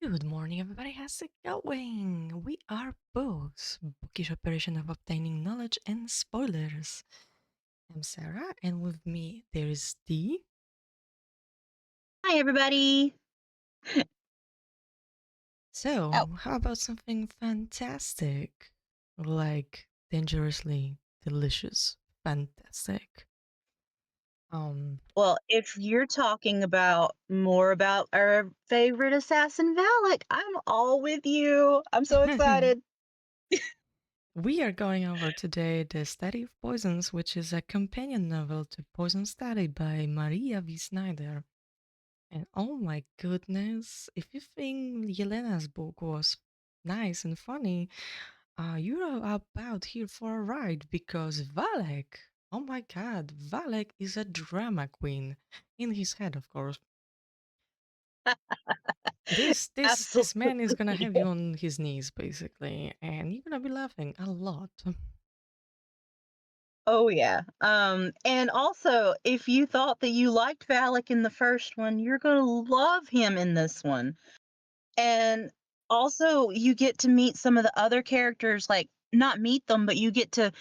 Good morning, everybody. How's it going? We are Books, bookish operation of obtaining knowledge and spoilers. I'm Sarah, and with me there is Dee. Hi, everybody. Oh, So, how about something fantastic? Like dangerously delicious, fantastic. Um, well, if you're talking about more about our favorite assassin, Valek, I'm all with you. I'm so excited. we are going over today The Study of Poisons, which is a companion novel to Poison Study by Maria V. Snyder. And oh my goodness, if you think Yelena's book was nice and funny, you're about here for a ride because Valek, oh my god, Valek is a drama queen. In his head, of course. This man is gonna Absolutely. have you on his knees, basically, and you're gonna be laughing a lot. Oh, yeah. And also, if you thought that you liked Valek in the first one, you're going to love him in this one. And also, you get to meet some of the other characters, like, not meet them, but you get to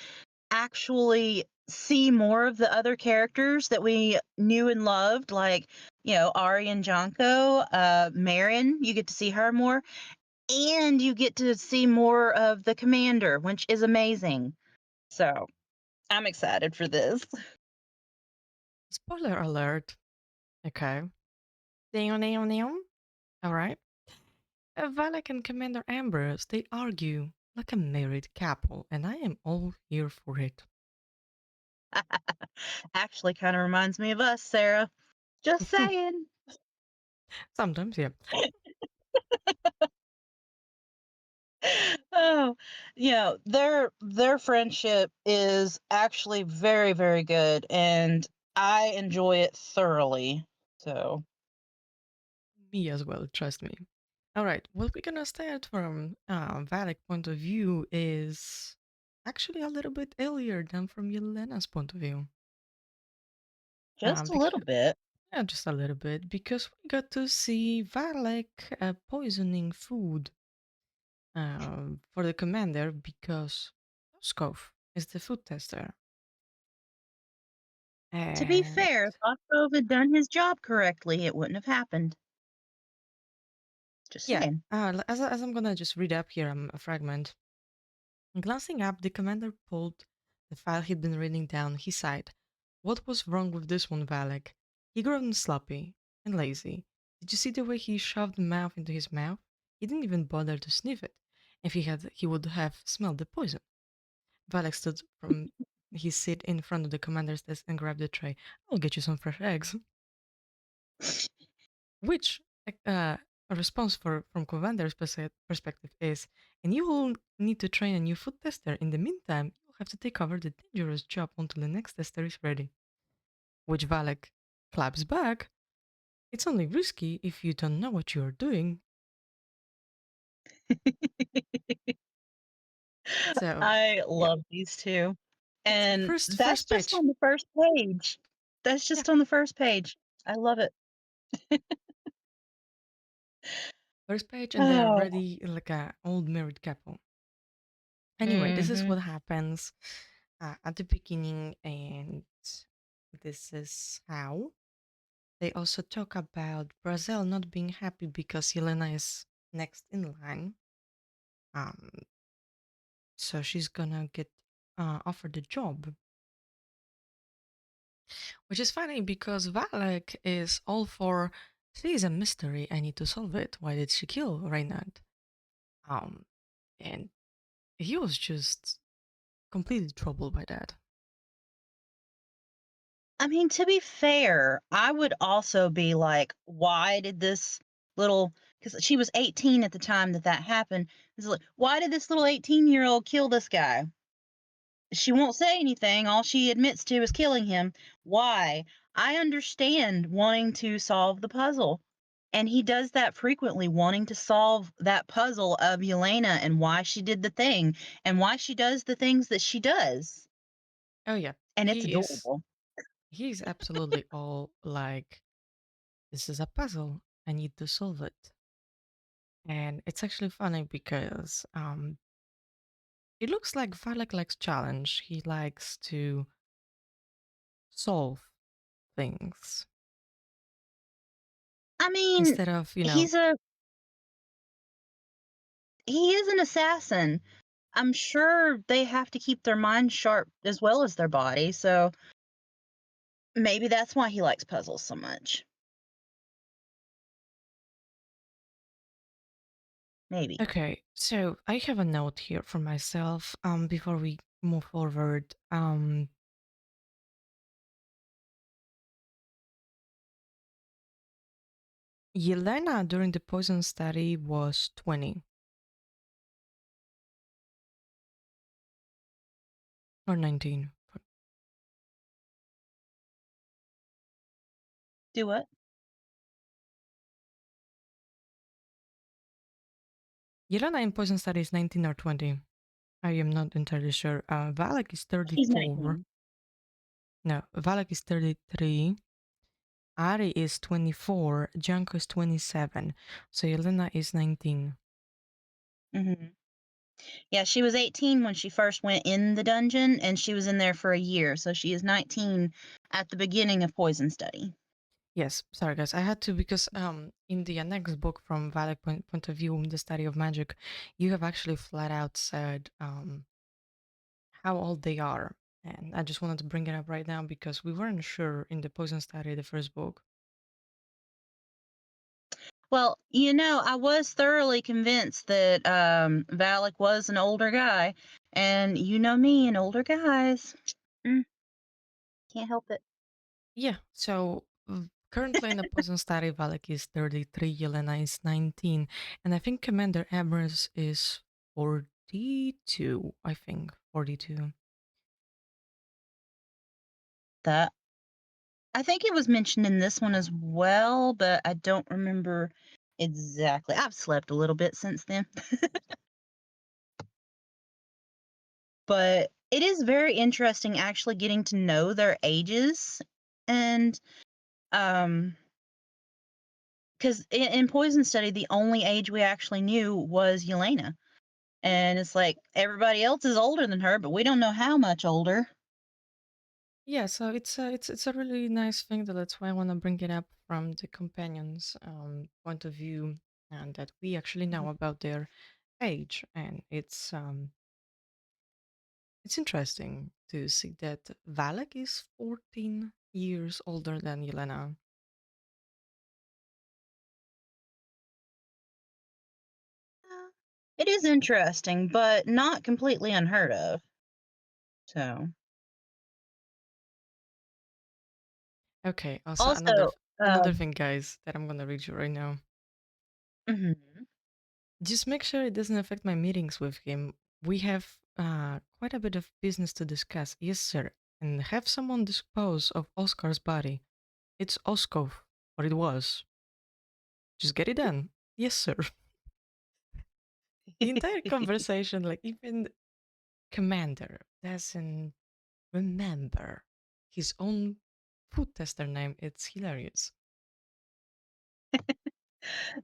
actually see more of the other characters that we knew and loved, like, Ari and Jonko, Marin, you get to see her more, and you get to see more of the commander, which is amazing. So I'm excited for this. Spoiler alert. Okay. Damn, damn, damn. Alright. Valak and Commander Ambrose, they argue like a married couple, and I am all here for it. Actually, kind of reminds me of us, Sarah. Just saying. Sometimes, yeah. Oh, their friendship is actually very, very good, and I enjoy it thoroughly. So Me as well, trust me. Alright, what we're gonna start from Valak point of view is actually a little bit earlier than from Yelena's point of view. just a little Because, bit. yeah, just a little bit, because we got to see Valak poisoning food for the commander because Oskov is the food tester. To be And fair, if Ostrov had done his job correctly, it wouldn't have happened. Just yeah, saying. as I'm gonna just read up here a fragment. Glancing up, the commander pulled the file he'd been reading down. He sighed. What was wrong with this one, Valek? He groaned sloppy and lazy. Did you see the way he shoved the mouth into his mouth? He didn't even bother to sniff it. If he had, he would have smelled the poison. Valek stood from his seat in front of the commander's desk and grabbed the tray. I'll get you some fresh eggs. Which a response from Commander's perspective is, and you will need to train a new food tester. In the meantime, you'll have to take over the dangerous job until the next tester is ready. Which Valek claps back. It's only risky if you don't know what you are doing. So I yeah, love these two. it's And first that's just page. on the first page. That's Yeah, just on the first page. I love it. first page, and they are Oh. ready like a old married couple. Anyway, this is Hmm. what happens at the beginning, and this is how. They also talk about Brazil not being happy because Yelena is next in line. Um, so she's gonna get offered the job, which is funny because Valek is all for. She is a mystery. I need to solve it. Why did she kill Reynard? Um, and he was just completely troubled by that. I mean, to be fair, I would also be like, why did this little, because she was 18 at the time that that happened. It's like, why did this little 18-year-old kill this guy? She won't say anything. All she admits to is killing him. Why? I understand wanting to solve the puzzle. And he does that frequently, wanting to solve that puzzle of Yelena and why she did the thing and why she does the things that she does. Oh yeah, And it's he is. adorable. He's absolutely all like, this is a puzzle. I need to solve it. And it's actually funny because it looks like Valak likes challenge. He likes to solve things I mean, instead of, he's a he is an assassin. I'm sure they have to keep their mind sharp as well as their body, so maybe that's why he likes puzzles so much. Maybe. okay. So I have a note here for myself before we move forward. Yelena during the poison study was 20 or 19. Do what? Yelena in poison study is 19 or 20. I am not entirely sure. Valak is She's 34. 19. No, Valak is 33. Ari is 24. Janko is 27. So Yelena is 19. Mhm. Yeah, she was 18 when she first went in the dungeon, and she was in there for a year, so she is 19 at the beginning of Poison Study. Yes, sorry guys. I had to because in the next book from Valak point of view, the study of magic, you have actually flat out said how old they are. And I just wanted to bring it up right now because we weren't sure in the poison study, the first book. Well, I was thoroughly convinced that Valak was an older guy, and you know me and older guys. Mm, can't help it. Yeah, so currently in the poison study, Valak is 33, Yelena is 19, and I think Commander Ambrose is 42, I think, 42. That I think it was mentioned in this one as well, but I don't remember exactly. I've slept a little bit since then. But it is very interesting actually getting to know their ages, and um because in Poison Study the only age we actually knew was Yelena, and it's like everybody else is older than her, but we don't know how much older. Yeah, so it's a really nice thing that that's why I want to bring it up from the companions' point of view, and that we actually know Mhm. about their age, and it's interesting to see that Valak is 14 years older than Yelena. It is interesting, but not completely unheard of. So Okay, also also, another thing, guys, that I'm gonna read you right now. mhm. Just make sure it doesn't affect my meetings with him. We have quite a bit of business to discuss, yes, sir, and have someone dispose of Oscar's body. It's Oskov, or it was. Just get it done. Yes, sir. The entire conversation, like even Commander doesn't remember his own food tester name. It's hilarious.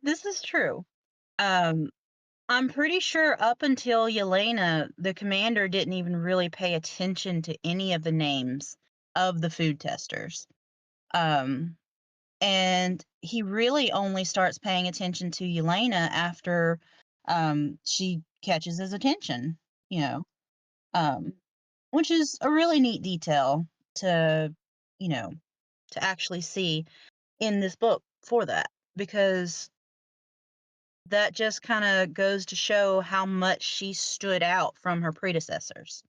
This is true. Um, I'm pretty sure up until Yelena, the commander didn't even really pay attention to any of the names of the food testers. Um, and he really only starts paying attention to Yelena after she catches his attention, you know, um, which is a really neat detail to, you know, to actually see in this book for that, because that just kind of goes to show how much she stood out from her predecessors.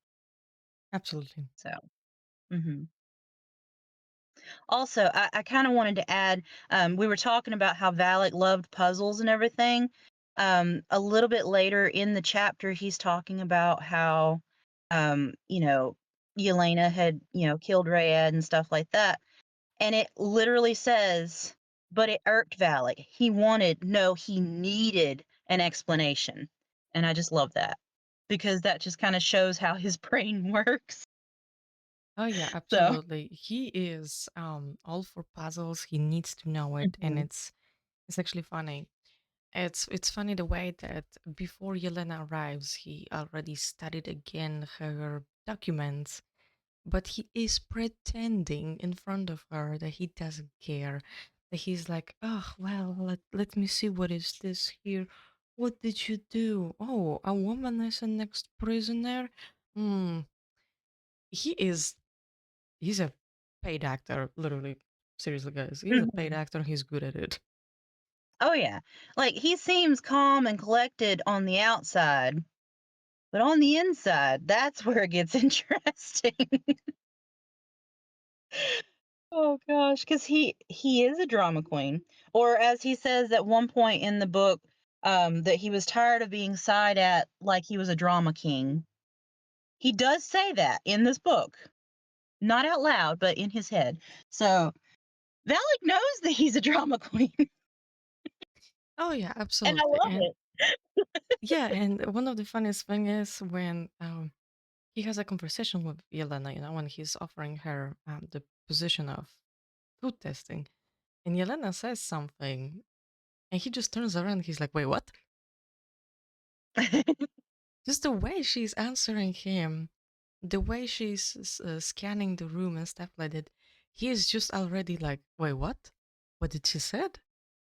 Absolutely. So, mhm. Also, I kind of wanted to add, we were talking about how Valak loved puzzles and everything. A little bit later in the chapter, he's talking about how, um, you know, Yelena had, killed Rayad and stuff like that. And it literally says, but it irked Valak. He needed an explanation. And I just love that because that just kind of shows how his brain works. Oh yeah, So, absolutely. He is all for puzzles. He needs to know it, and mhm. it's actually funny. It's funny the way that before Yelena arrives, he already studied again her documents, but he is pretending in front of her that he doesn't care. That he's like, oh well, let me see what is this here. What did you do? Oh, a woman is a next prisoner. Hmm. He is he's a paid actor, literally. Seriously, guys, he's a paid Mhm. actor. He's good at it. Oh, yeah. Like, he seems calm and collected on the outside, but on the inside, that's where it gets interesting. Oh gosh, because he is a drama queen. Or as he says at one point in the book, that he was tired of being sighed at like he was a drama king. He does say that in this book. Not out loud, but in his head. So Valak knows that he's a drama queen, Oh yeah, and I absolutely. love And it. yeah, and one of the funniest thing is when he has a conversation with Yelena, when he's offering her the position of food testing, and Yelena says something, and he just turns around. He's like, "Wait, what?" Just the way she's answering him, the way she's scanning the room and stuff like that. He is just already like, "Wait, what? What did she said?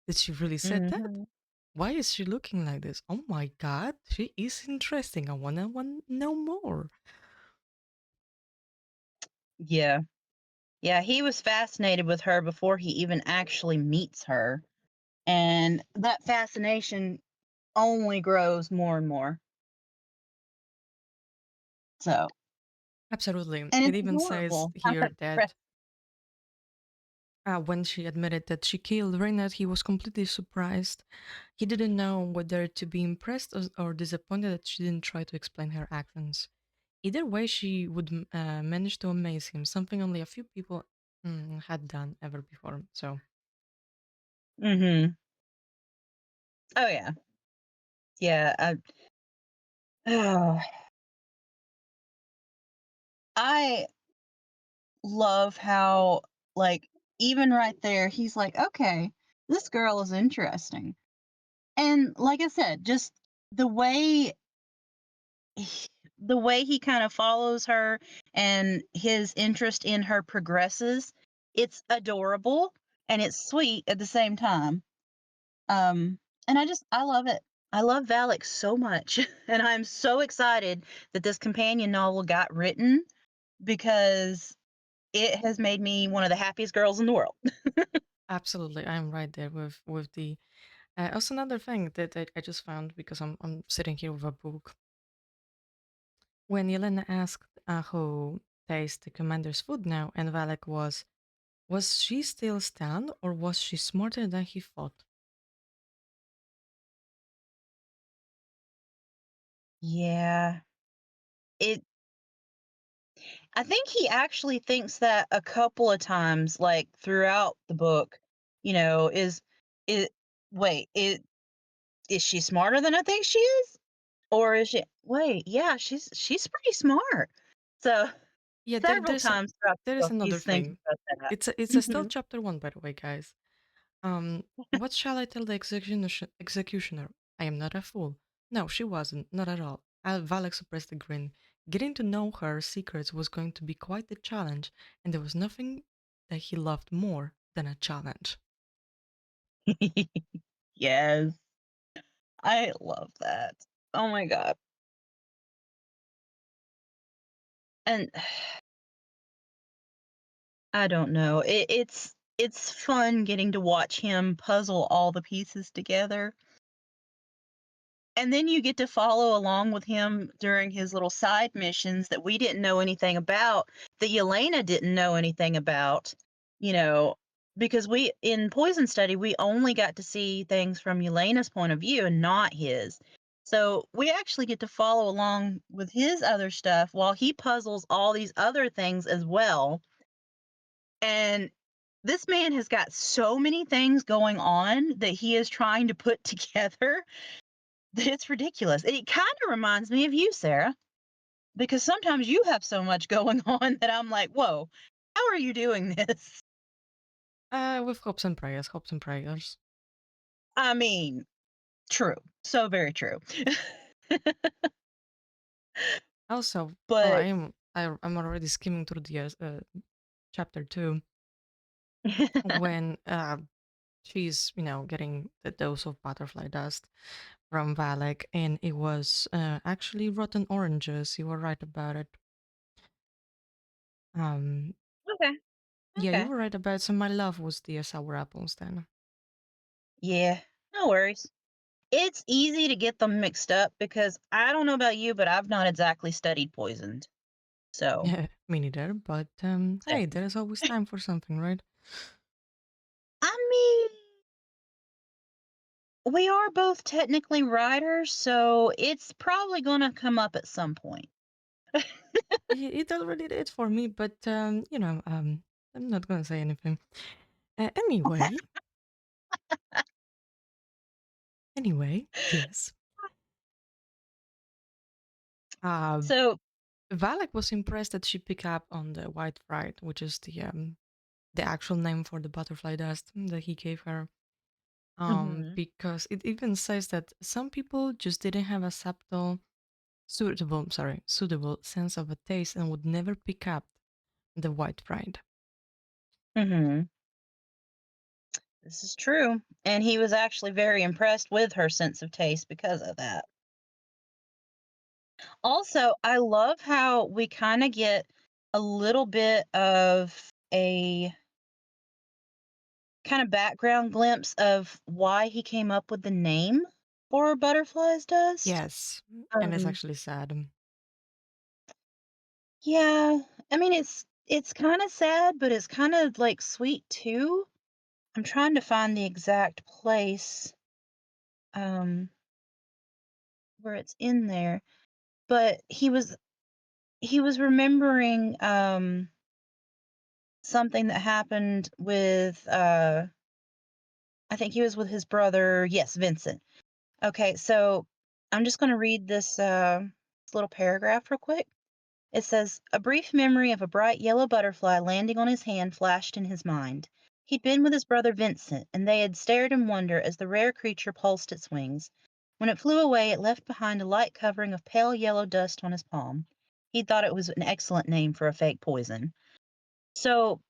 Did she really said that? Mhm. Why is she looking like this? Oh my god, she is interesting. I wanna know more." Yeah. Yeah, he was fascinated with her before he even actually meets her. And that fascination only grows more and more. So, Absolutely. and It it's even says adorable. here that when she admitted that she killed Reynard, he was completely surprised. He didn't know whether to be impressed or disappointed that she didn't try to explain her actions. Either way, she would manage to amaze him, something only a few people had done ever before. So, Mhm. Oh, yeah. Yeah, I love how, like, even right there, he's like, "Okay, this girl is interesting." And like I said, just the way the way he kind of follows her and his interest in her progresses, it's adorable and it's sweet at the same time. Um, and I love it. I love Valak so much, and I'm so excited that this companion novel got written because it has made me one of the happiest girls in the world. absolutely, I'm right there with the. Also, another thing that I just found because I'm sitting here with a book. When Yelena asked who tastes the commander's food now, and Valak was she still stunned or was she smarter than he thought? Yeah. It I think he actually thinks that a couple of times, like throughout the book, is it wait, is she smarter than I think she is? Or is she wait, yeah, she's pretty smart. So Yeah, several times throughout there the is book another he's thinking thing. about that. It's a still Mhm. chapter one, by the way, guys. What shall I tell the executioner? I am not a fool. No, she wasn't, not at all. Valak suppressed a grin. Getting to know her secrets was going to be quite the challenge, and there was nothing that he loved more than a challenge. Yes. I love that. Oh my god. And I don't know. It's fun getting to watch him puzzle all the pieces together. And then you get to follow along with him during his little side missions that we didn't know anything about, that Yelena didn't know anything about, you know, because we in Poison Study, we only got to see things from Yelena's point of view and not his. So we actually get to follow along with his other stuff while he puzzles all these other things as well. And this man has got so many things going on that he is trying to put together that it's ridiculous. It kind of reminds me of you, Sarah, because sometimes you have so much going on that I'm like, whoa, how are you doing this? With hopes and prayers, hopes and prayers. I mean, True. So very true. Also, well, But I'm already skimming through the chapter 2 when she's, getting the dose of butterfly dust from Valek, and it was actually rotten oranges. You were right about it. Um, okay, yeah, you okay. were right about it. So my love was the sour apples then. Yeah, no worries. It's easy to get them mixed up because I don't know about you, but I've not exactly studied poisons. So, Yeah, me neither. But hey, same. there is always time for something, right? I mean, we are both technically writers, so it's probably going to come up at some point. It already did for me, but I'm not gonna say anything. Anyway, yes. Uh, So, Valak was impressed that she picked up on the white fright, which is the actual name for the butterfly dust that he gave her. mhm, Because it even says that some people just didn't have a suitable sense of a taste and would never pick up the white fright. mhm. This is true. And he was actually very impressed with her sense of taste because of that. Also, I love how we kind of get a little bit of a kind of background glimpse of why he came up with the name for Butterflies Dust. Yes, and it's Um, actually sad. yeah, I mean it's kind of sad, but it's kind of like sweet too. I'm trying to find the exact place um where it's in there, but he was remembering something that happened with I think he was with his brother, yes, Vincent. Okay, so I'm just going to read this little paragraph real quick. It says, "A brief memory of a bright yellow butterfly landing on his hand flashed in his mind. He'd been with his brother Vincent, and they had stared in wonder as the rare creature pulsed its wings. When it flew away, it left behind a light covering of pale yellow dust on his palm. He thought it was an excellent name for a fake poison." So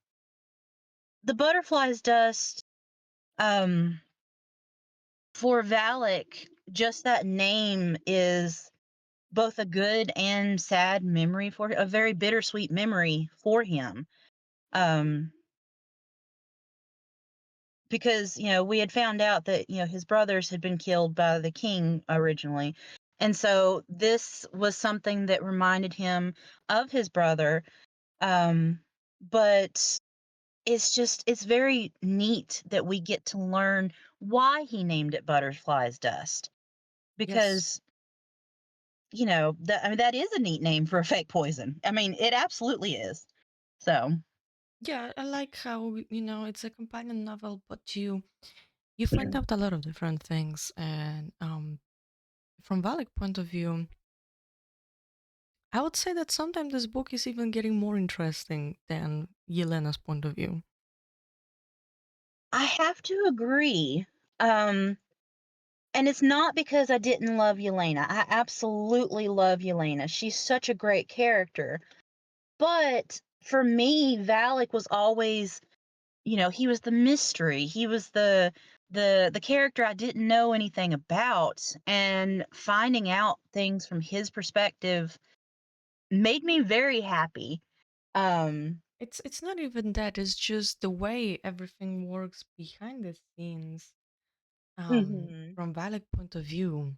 the butterfly's dust, um, for Valak, just that name is both a good and sad memory for a very bittersweet memory for him. Um, because we had found out that his brothers had been killed by the king originally, and so this was something that reminded him of his brother. Um, but it's very neat that we get to learn why he named it Butterfly's Dust Yes. because that I mean that is a neat name for a fake poison. I mean it absolutely is. So Yeah, I like how, it's a companion novel, but you find out a lot of different things. And from Valak point of view, I would say that sometimes this book is even getting more interesting than Yelena's point of view. I have to agree. Um, and it's not because I didn't love Yelena. I absolutely love Yelena. She's such a great character. But for me, Valak was always, he was the mystery. He was the character I didn't know anything about. And finding out things from his perspective made me very happy. Um, It's not even that, it's just the way everything works behind the scenes. mhm, From Valak point of view,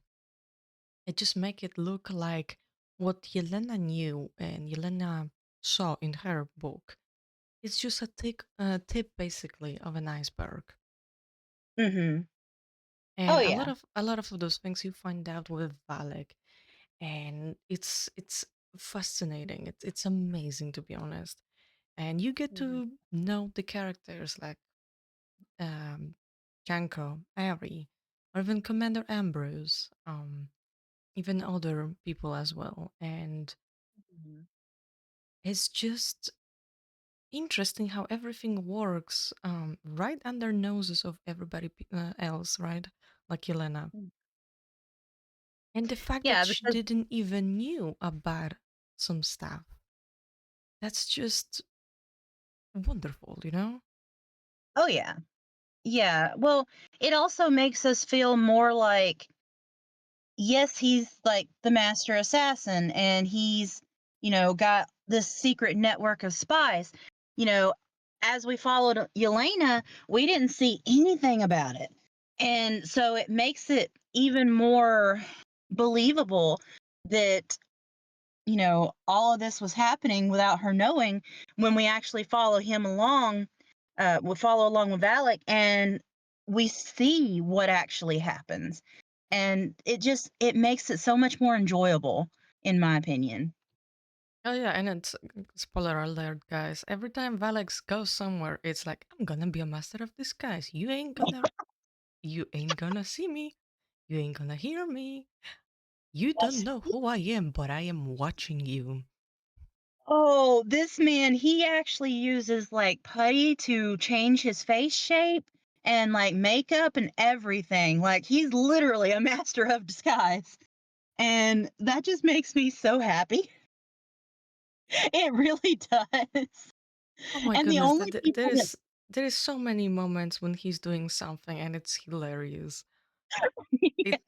it just make it look like what Yelena knew and Yelena saw in her book. It's just a tip basically of an iceberg. mhm. Oh And a lot yeah. of a lot of those things you find out with Valek, and it's fascinating. It's amazing, to be honest. And you get Mhm, to know the characters like um, Janko, Ari, or even Commander Ambrose, even other people as well. And mhm, it's just interesting how everything works right under noses of everybody else, right? Like Yelena. And the fact Yeah, that she because didn't even knew about some stuff. That's just wonderful, you know? oh yeah. Yeah. Well, it also makes us feel more like, yes, he's like the master assassin and he's, got this secret network of spies. You know, as we followed Yelena, we didn't see anything about it. And so it makes it even more believable that, all of this was happening without her knowing when we actually follow him along, we follow along with Valak and we see what actually happens. And it makes it so much more enjoyable, in my opinion. Oh yeah, and it's spoiler alert, guys. Every time Valex goes somewhere, it's like I'm gonna be a master of disguise. You ain't gonna see me. You ain't gonna hear me. You don't Yes. know who I am, but I am watching you. Oh, this man, he actually uses like putty to change his face shape and like makeup and everything. Like he's literally a master of disguise. And that just makes me so happy. It really does. Oh my And the goodness, only people that there is so many moments when he's doing something and it's hilarious. It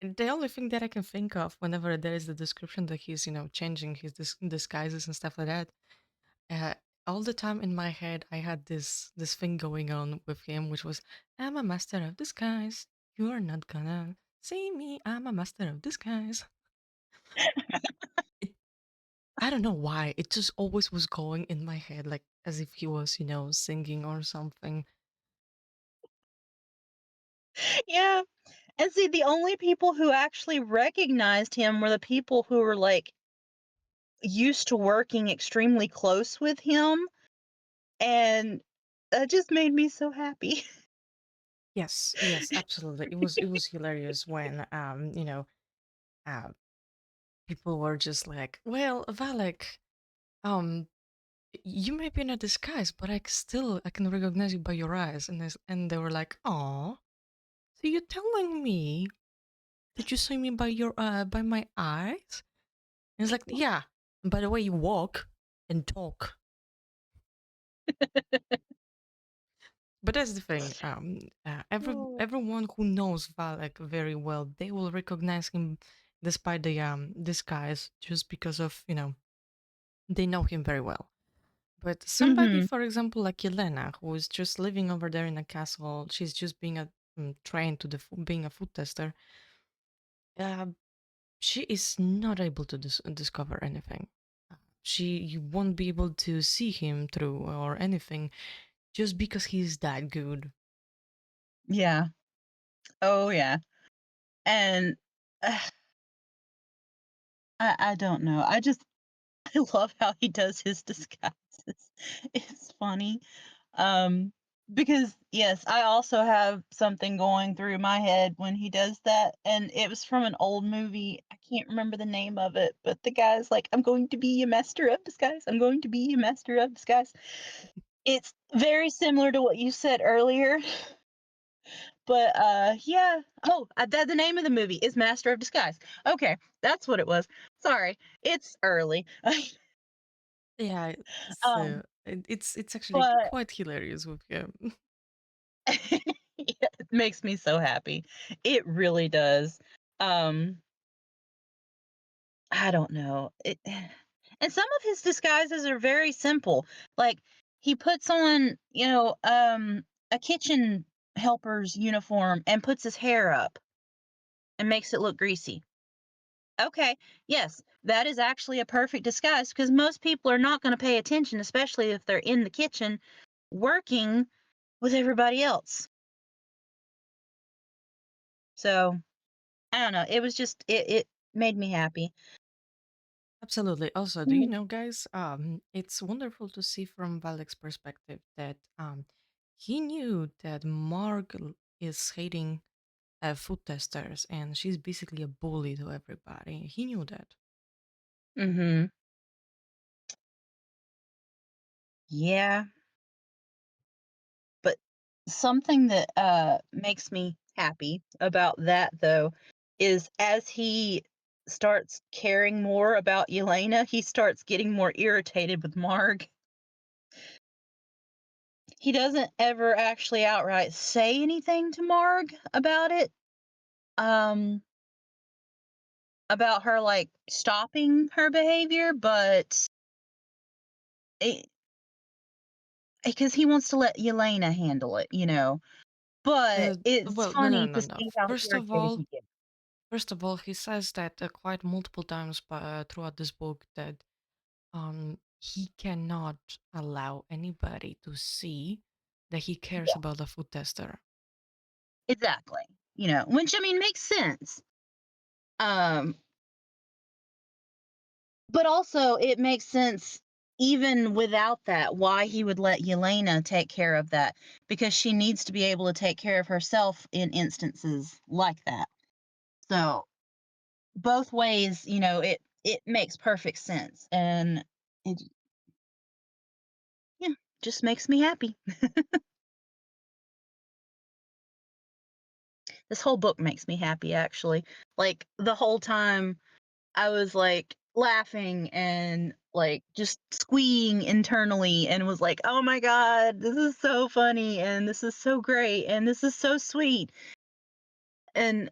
the only thing that I can think of whenever there is the description that he's changing his disguises and stuff like that. Uh, all the time in my head, I had this thing going on with him, which was, "I'm a master of disguise. You are not gonna see me. I'm a master of disguise." It, I don't know why. It just always was going in my head, like as if he was, singing or something. yeah. And see, the only people who actually recognized him were the people who were like used to working extremely close with him. And that just made me so happy. Yes, yes, absolutely. It was hilarious when uh, people were just like, "Well, Valek, um, you may be in a disguise, but I can recognize you by your eyes." And they were like, "Aw, so you're telling me that you saw me by my eyes?" And it's like, "Yeah, and by the way you walk and talk." But that's the thing. Oh. Everyone who knows Valek very well, they will recognize him despite the disguise, just because of they know him very well. But somebody, Mhm. for example, like Yelena, who is just living over there in a castle, she's just being trained to being a food tester. Uh, she is not able to discover anything. You won't be able to see him through or anything just because he's that good. Yeah. Oh yeah. And I don't know. I love how he does his disguises. It's funny. Um, because yes, I also have something going through my head when he does that, and it was from an old movie. I can't remember the name of it, but the guy's like, "I'm going to be a master of disguise. I'm going to be a master of disguise." It's very similar to what you said earlier, but yeah. Oh, the name of the movie is Master of Disguise. Okay, that's what it was. Sorry, it's early. Yeah, so um, it's actually but quite hilarious with him. yeah, it makes me so happy. It really does. Um, I don't know. And some of his disguises are very simple. Like he puts on, a kitchen helper's uniform and puts his hair up and makes it look greasy. Okay, yes, that is actually a perfect disguise because most people are not going to pay attention, especially if they're in the kitchen working with everybody else. So I don't know. It was just it made me happy. Absolutely. Also, do you Mm. know, guys? It's wonderful to see from Valek's perspective that he knew that is hating food testers, and she's basically a bully to everybody. He knew that. Mhm. Yeah, but something that makes me happy about that though is as he starts caring more about Yelena, he starts getting more irritated with Marg. He doesn't ever actually outright say anything to Marg about it, um, about her, like, stopping her behavior, but because he wants to let Yelena handle it, you know? But Uh, it's well, no, no, funny no, to no. see how irritated he gets. First of all, he says that quite multiple times throughout this book that he cannot allow anybody to see that he cares Yeah, about the food tester. exactly. You know, which I mean makes sense. Um, but also it makes sense even without that why he would let Yelena take care of that because she needs to be able to take care of herself in instances like that. So both ways, you know, it makes perfect sense and it yeah, just makes me happy. This whole book makes me happy actually. Like the whole time I was like laughing and like just squeeing internally and was like, "Oh my god, this is so funny and this is so great and this is so sweet." And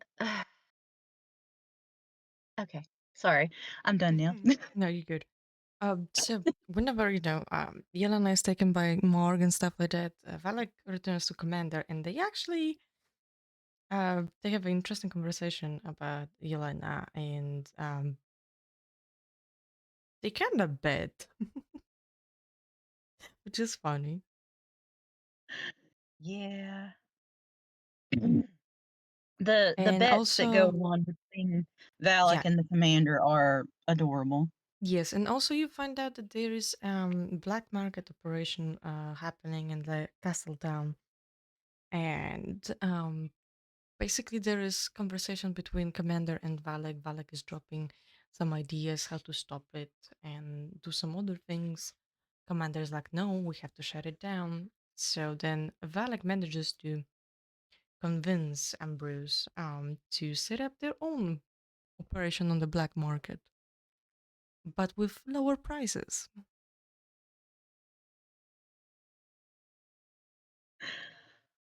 okay, sorry. I'm done now. No, you're good. So whenever Yelena is taken by Morg and stuff like that, Valak returns to Commander, and they have an interesting conversation about Yelena, and they kind of bet, which is funny. Yeah. The And bets that go also, on between yeah, Valak and the commander are adorable. yes, and also you find out that there is black market operation happening in the castle town, and basically there is conversation between Commander and Valak. Valak is dropping some ideas how to stop it and do some other things. Commander is like, no, we have to shut it down. So then Valak manages to convince Ambrose to set up their own operation on the black market, but with lower prices.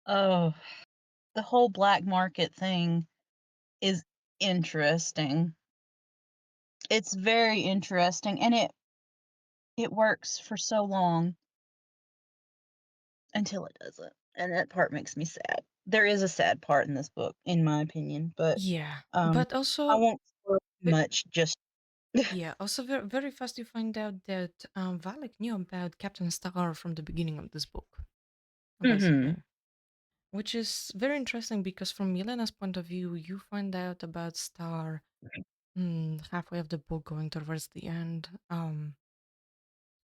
Oh, the whole black market thing is interesting. It's very interesting and it works for so long until it doesn't. And that part makes me sad. There is a sad part in this book, in my opinion, but Yeah, um but I also, won't spoil too ve- much just yeah, also very, very fast you find out that Valak knew about Captain Star from the beginning of this book, Mhm. basically. Which is very interesting because from Yelena's point of view, you find out about Star halfway of the book going towards the end.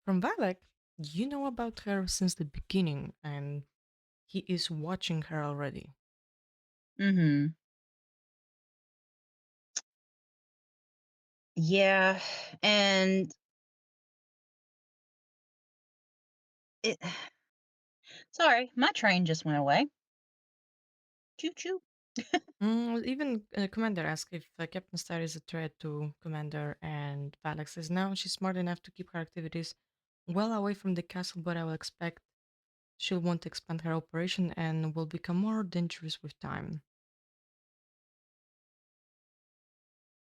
From Valak, you know about her since the beginning, and he is watching her already. Mhm. Yeah, and it sorry, my train just went away. Choo choo. Even Commander asks if Captain Star is a threat to Commander, and Valak says no, she's smart enough to keep her activities well away from the castle, but I will expect she'll want to expand her operation and will become more dangerous with time.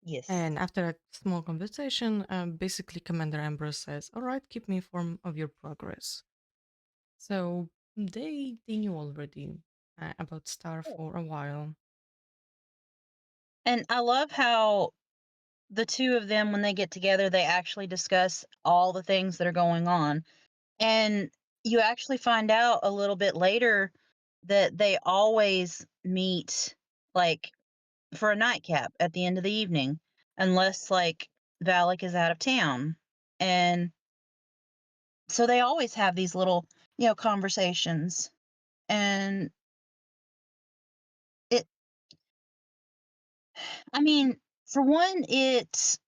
Yes. And after a small conversation, basically Commander Ambrose says, "All right, keep me informed of your progress." So they knew already about Star for a while. And I love how the two of them, when they get together, they actually discuss all the things that are going on. And you actually find out a little bit later that they always meet like for a nightcap at the end of the evening, unless like Valak is out of town. And so they always have these little, you know, conversations. And it, I mean, for one, it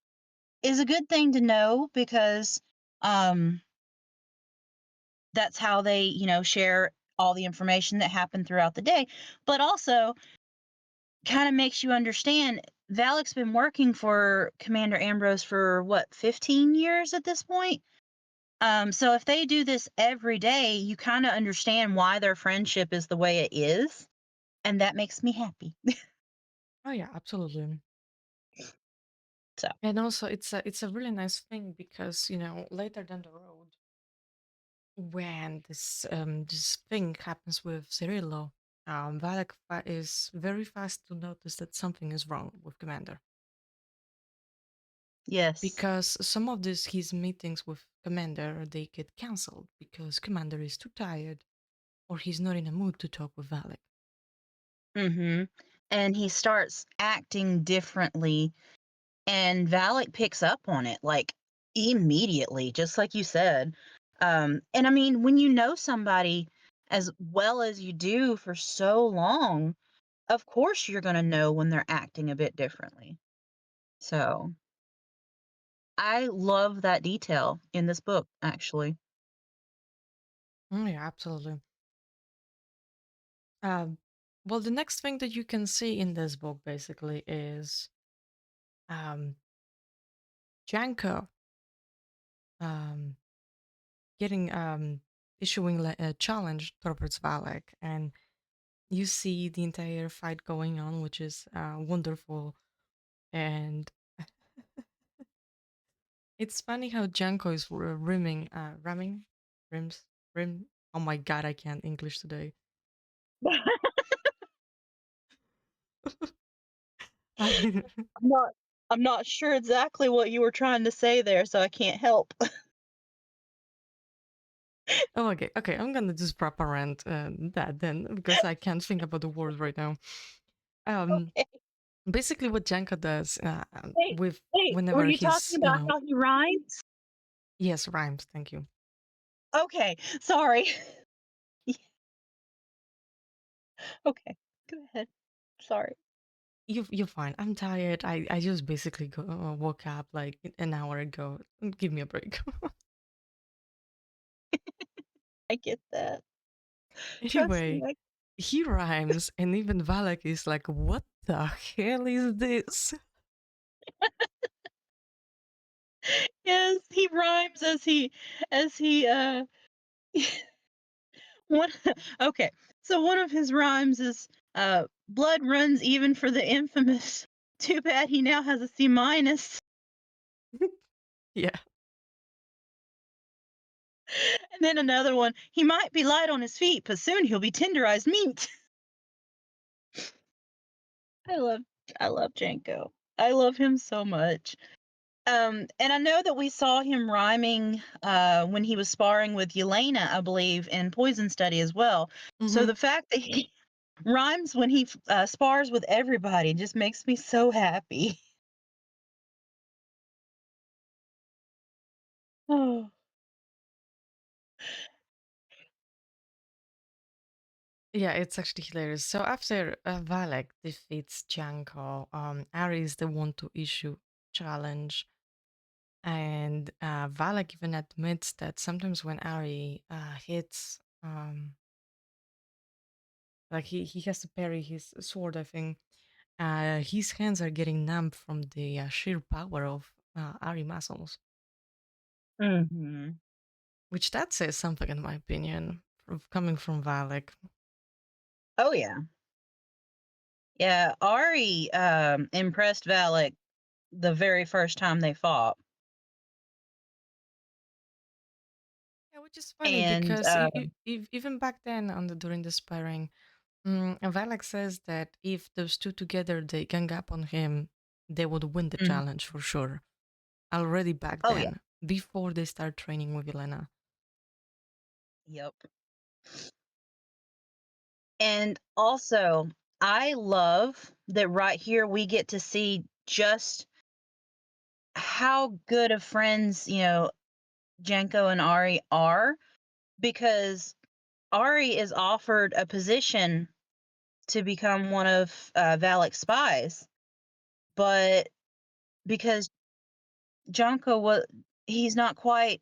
is a good thing to know because um that's how they, you know, share all the information that happened throughout the day. But also, kind of makes you understand Valek's been working for Commander Ambrose for what, 15 years at this point? So if they do this every day, you kind of understand why their friendship is the way it is, and that makes me happy. Oh yeah, absolutely. So, And also, it's a really nice thing because later down the road, when this thing happens with Cirillo, Valek is very fast to notice that something is wrong with Commander yes. because some of this his meetings with Commander they get cancelled because Commander is too tired or he's not in a mood to talk with Valek. Mhm. And he starts acting differently, and Valak picks up on it, like, immediately, just like you said. And I mean, when you know somebody as well as you do for so long, of course you're gonna know when they're acting a bit differently. So, I love that detail in this book, actually. Oh yeah, absolutely. Um, well, the next thing that you can see in this book basically is um, Janko um, getting issuing a challenge towards Valek, and you see the entire fight going on, which is wonderful. And it's funny how Janko is rims, rim. Oh my god, I can't English today. I, I'm not I'm not sure exactly what you were trying to say there, so I can't help. oh, okay, okay. I'm gonna just proper rant that then because I can't think about the word right now. Um, basically, what Janko does Wait, with wait, were whenever you talking he's, about how he rhymes? yes, rhymes. Thank you. Okay, sorry. Yeah, okay, go ahead. Sorry. You're fine. I'm tired. I just basically woke up like an hour ago. Give me a break. I get that. Trust me, Anyway, I he rhymes, and even Valak is like, "What the hell is this?" yes, he rhymes as he one okay. So one of his rhymes is blood runs even for the infamous. Too bad he now has a C minus. Yeah, And then another one, he might be light on his feet, but soon he'll be tenderized meat. I love I love Janko. I love him so much. And I know that we saw him rhyming when he was sparring with Yelena, I believe, in Poison Study as well. So hmm the fact that he rhymes when he spars with everybody just makes me so happy. Oh. yeah. It's actually hilarious. So after Valak defeats Janko, Ari is the one to issue challenge, and Valak even admits that sometimes when Ari hits, like he has to parry his sword, I think. His hands are getting numb from the sheer power of Ari muscles, Hmm. which that says something, in my opinion, coming from Valek. Oh yeah, yeah. Ari impressed Valak the very first time they fought, Yeah, which is funny and because even back then, during the sparring, Valek says that if those two together they gang up on him, they would win the mm, challenge for sure. Already back oh yeah, then, before they start training with Elena. yep. And also, I love that right here we get to see just how good of friends, Jenko and Ari are, because Ari is offered a position to become one of Valak's spies, but because Janko was he's not quite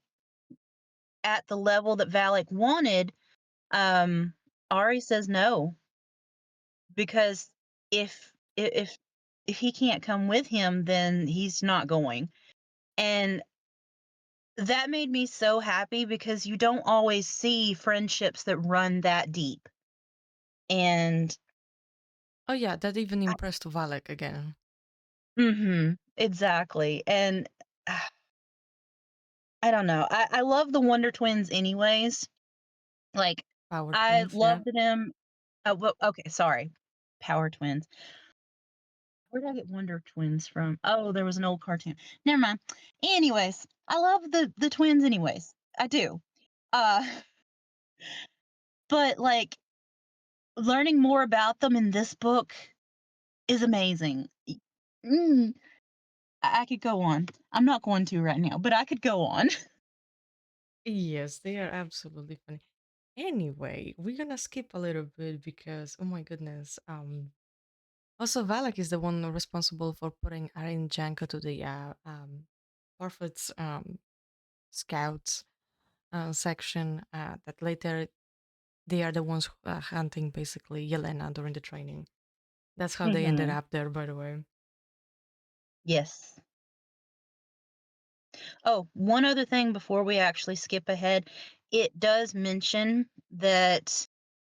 at the level that Valak wanted, um, Ari says no because if if he can't come with him, then he's not going. And that made me so happy because you don't always see friendships that run that deep. And Oh yeah, that even I impressed Valek again. mhm, exactly. And I don't know. I love the Wonder Twins anyways. Like, Power I twins, yeah. loved them. Well, okay, sorry. Power Twins. Where did I get Wonder Twins from? Oh, there was an old cartoon. Never mind. Anyways, I love the twins anyways. I do. Uh, but, like, learning more about them in this book is amazing. Mm, I could go on. I'm not going to right now, but I could go on. Yes, they are absolutely funny. Anyway, we're gonna skip a little bit because oh my goodness. Also Valak is the one responsible for putting Arin Janko to the Parfit's scouts section that later they are the ones hunting basically Yelena during the training. That's how they ended Mhm. up there, by the way. Yes. Oh, one other thing before we actually skip ahead. It does mention that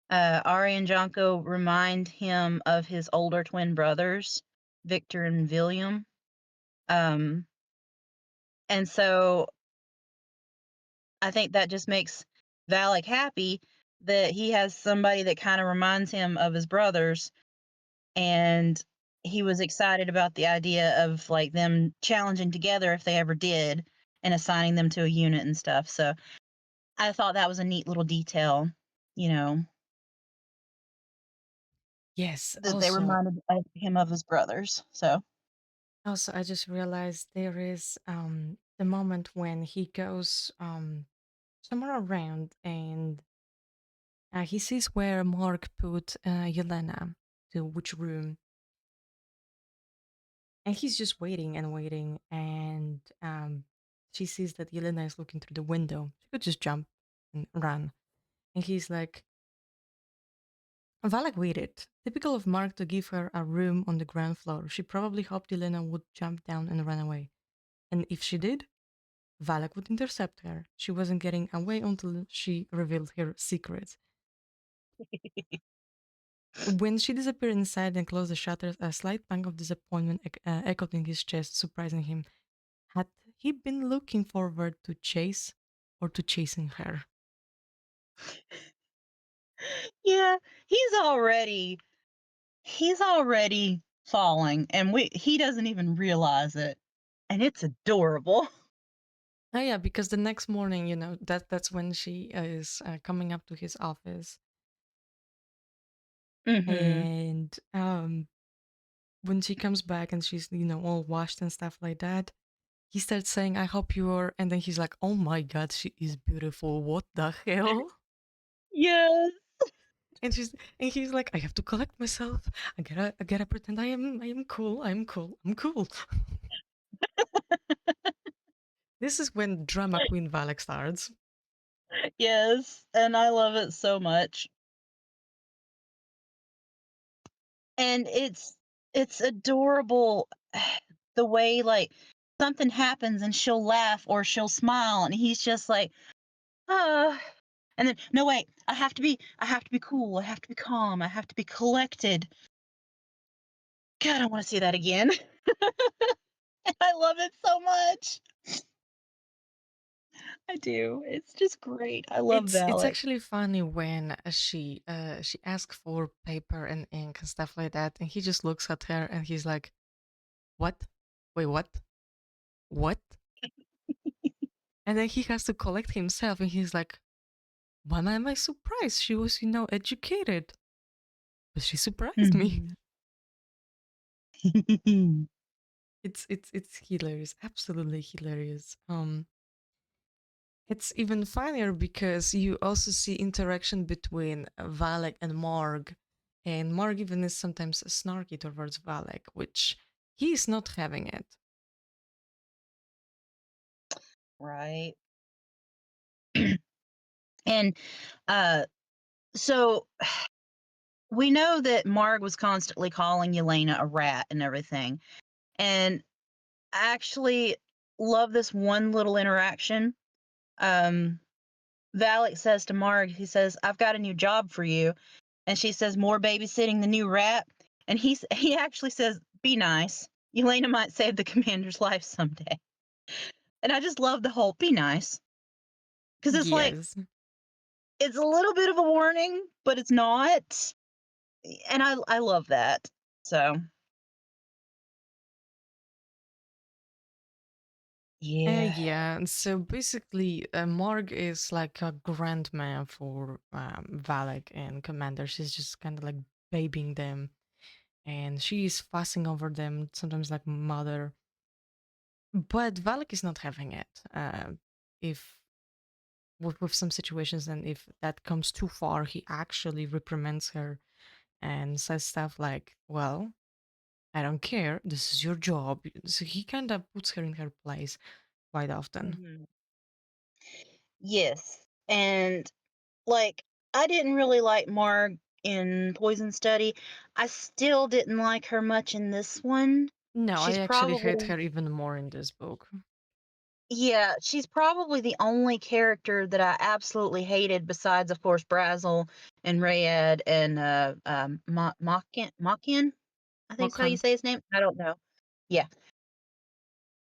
Ari and Jonko remind him of his older twin brothers, Victor and William. Um, and so I think that just makes Valak happy that he has somebody that kind of reminds him of his brothers. And he was excited about the idea of like them challenging together if they ever did and assigning them to a unit and stuff. So I thought that was a neat little detail, you know, Yes, that they reminded him of his brothers. So also I just realized there is the moment when he goes somewhere around and he sees where Mark put Yelena, to which room, and he's just waiting and waiting, and she sees that Yelena is looking through the window. She could just jump and run, and he's like, Valak waited. Typical of Mark to give her a room on the ground floor. She probably hoped Yelena would jump down and run away. And if she did, Valak would intercept her. She wasn't getting away until she revealed her secret. When she disappeared inside and closed the shutters, a slight pang of disappointment echoed in his chest, surprising him. Had he been looking forward to chase or to chasing her? yeah, he's already falling and he doesn't even realize it. And it's adorable. Oh yeah, because the next morning, that's when she is coming up to his office, Mhm. and when she comes back and she's all washed and stuff like that, he starts saying, "I hope you're," and then he's like, "Oh my god, she is beautiful. What the hell?" Yes. And he's like, "I have to collect myself. I gotta pretend I am cool. I'm cool. I'm cool." This is when drama queen Valek starts. Yes, and I love it so much. And it's adorable the way like something happens and she'll laugh or she'll smile and he's just like, "Ah." And then, "No, wait. I have to be cool. I have to be calm. I have to be collected." God, I wanna see that again. I love it so much. I do. It's just great. I love It's Valak. actually funny when she asks for paper and ink and stuff like that, and he just looks at her and he's like, "What? Wait, what? What?" And then he has to collect himself, and he's like, "Why am I surprised? She was, educated, but she surprised me." Mhm. It's hilarious, absolutely hilarious. It's even funnier because you also see interaction between Valek and Morg, and Morg even is sometimes snarky towards Valek, which he is not having it. Right. And, uh, so we know that Marg was constantly calling Yelena a rat and everything. And I actually love this one little interaction. Um, Valak says to Marg, he says, "I've got a new job for you." And she says, "More babysitting the new rat." And he actually says, "Be nice. Yelena might save the commander's life someday." And I just love the whole "be nice" because it's like Yes. it's a little bit of a warning, but it's not. And I love that. So yeah. Yeah, and so basically, Morg is like a grandma for Valak and Commander. She's just kind of like babying them, and she's fussing over them, sometimes like mother. But Valak is not having it. If with some situations, and if that comes too far, he actually reprimands her and says stuff like, "Well, I don't care. This is your job." So he kind of puts her in her place quite often. Mhm. Yes. And like I didn't really like Marg in Poison Study. I still didn't like her much in this one. No, I She's actually hate probably her even more in this book. yeah, she's probably the only character that I absolutely hated besides of course Brazel and Rayad and Makin. I think is how you Mokan. say his name. I don't know. Yeah.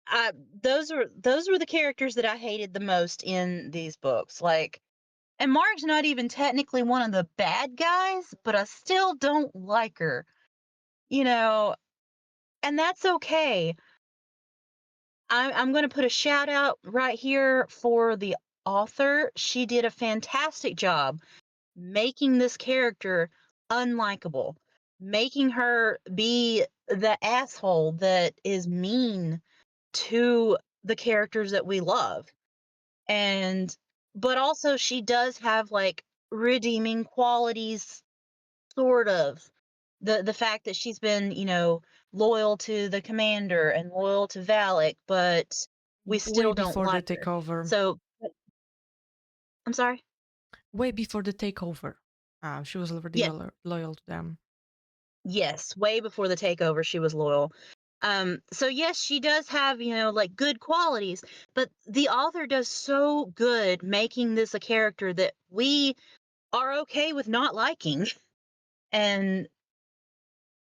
I those were the characters that I hated the most in these books. Like and Marg's not even technically one of the bad guys, but I still don't like her. You know, and that's okay. I'm going to put a shout out right here for the author. She did a fantastic job making this character unlikable, making her be the asshole that is mean to the characters that we love. And, but also she does have like redeeming qualities, sort of. The fact that she's been, you know, loyal to the commander and loyal to Valak, but we Way still don't before the like her. takeover. So I'm sorry? Way before the takeover. She was already Yes. loyal to them. Yes, way before the takeover, she was loyal. So yes, she does have, you know, like good qualities, but the author does so good making this a character that we are okay with not liking. And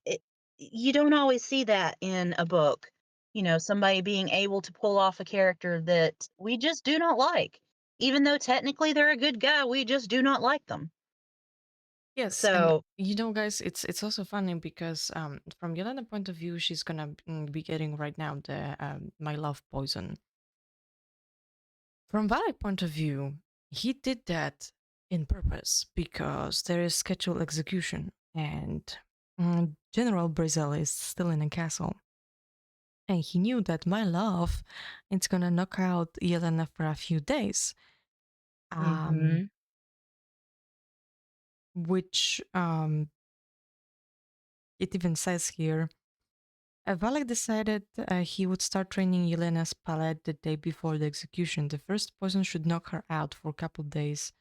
it, you don't always see that in a book. You know, somebody being able to pull off a character that we just do not like. Even though technically they're a good guy, we just do not like them. Yes, and So, you know, guys, it's also funny because from Yelena point of view, she's gonna be getting right now the my love poison. From Valak point of view, he did that in purpose because there is scheduled execution, and General Brazil is still in a castle. And he knew that my love, it's gonna knock out Yelena for a few days. Um, hmm which it even says here. Valak decided he would start training Yelena's palette the day before the execution. The first poison should knock her out for a couple days,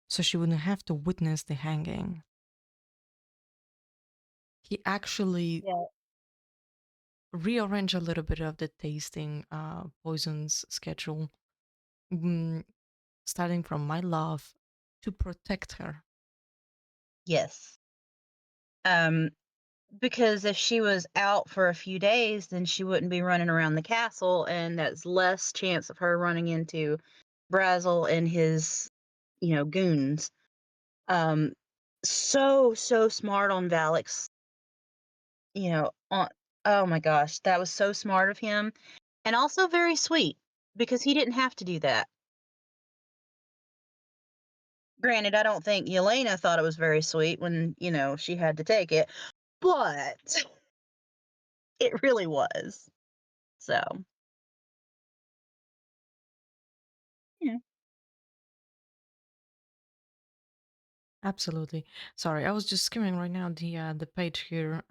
so she wouldn't have to witness the hanging. He actually yeah, rearranged a little bit of the tasting poisons schedule, mm, starting from my love to protect her. yes. Um, because if she was out for a few days, then she wouldn't be running around the castle, and that's less chance of her running into Brazel and his, you know, goons. Um, so smart on Valak's, you know, on oh my gosh, that was so smart of him, and also very sweet because he didn't have to do that. Granted, I don't think Yelena thought it was very sweet when, you know, she had to take it, but it really was. So, yeah. Absolutely. Sorry, I was just skimming right now the page here.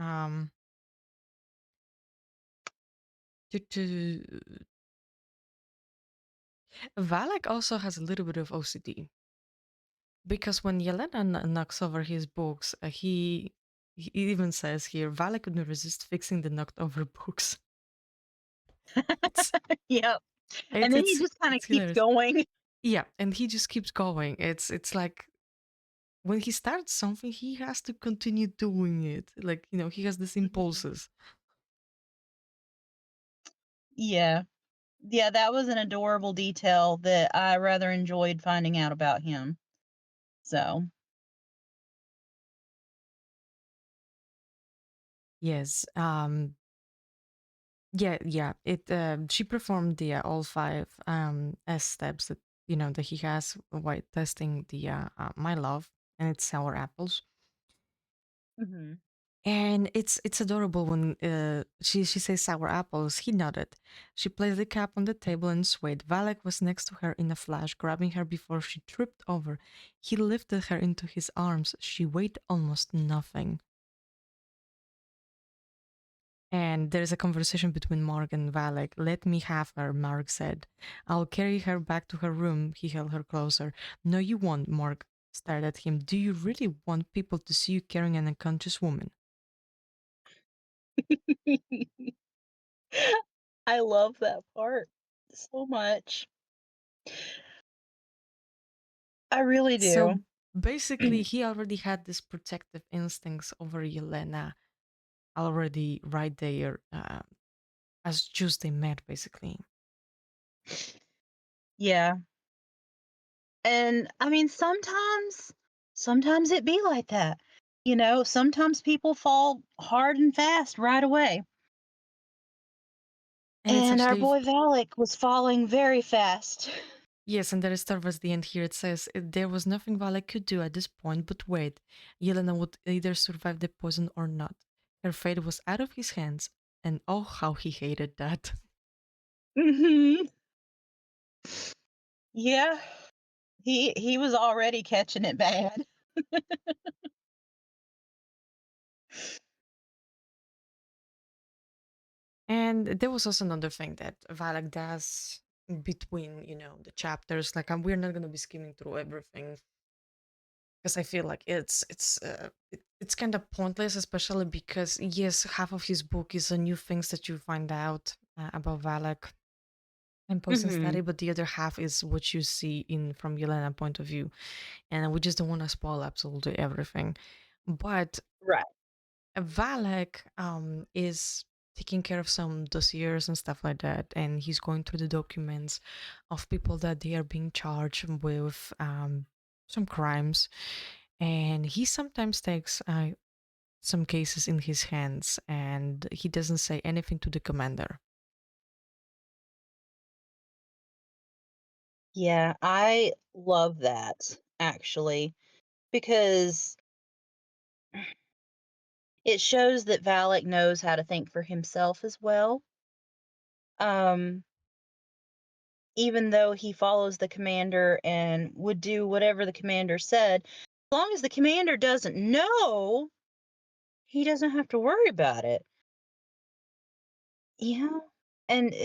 Valak also has a little bit of OCD. Because when Yelena knocks over his books, he even says here, Vale couldn't resist fixing the knocked over books. It's Yep. And it's then he it's just kind of it's keeps hilarious. going. Yeah, and he just keeps going. It's like when he starts something, he has to continue doing it. Like, he has these Mhm. impulses. Yeah. Yeah, that was an adorable detail that I rather enjoyed finding out about him. So, Yes. Yeah, yeah. It she performed the all five S steps that that he has while testing the my love, and it's sour apples. mhm. And it's adorable when she says sour apples. He nodded. She placed the cap on the table and swayed. Valek was next to her in a flash, grabbing her before she tripped over. He lifted her into his arms. She weighed almost nothing. And there's a conversation between Mark and Valek. Let me have her, Mark said. I'll carry her back to her room. He held her closer. No, you won't, Mark stared at him. Do you really want people to see you carrying an unconscious woman? I love that part so much. I really So do. basically, he already had this protective instincts over Yelena already right there as just they met, basically. Yeah. And I mean, sometimes it be like that. Sometimes people fall hard and fast right away. And it's And our actually, boy Valak was falling very fast. yes, and there is towards the end here. It says there was nothing Valek could do at this point, but wait. Yelena would either survive the poison or not. Her fate was out of his hands, and oh, how he hated that. Mhm. Yeah. He was already catching it bad. And there was also another thing that Valak does between, the chapters. Like, we're not going to be skimming through everything because I feel like it's kind of pointless, especially because yes, half of his book is new things that you find out about Valak and Poison Study, Mhm. but the other half is what you see in from Yelena point of view, and we just don't want to spoil absolutely everything. But Right. Valak is taking care of some dossiers and stuff like that, and he's going through the documents of people that they are being charged with some crimes, and he sometimes takes some cases in his hands, and he doesn't say anything to the commander. Yeah, I love that actually because it shows that Valak knows how to think for himself as well. Um, Even though he follows the commander and would do whatever the commander said, as long as the commander doesn't know, he doesn't have to worry about it. Yeah. And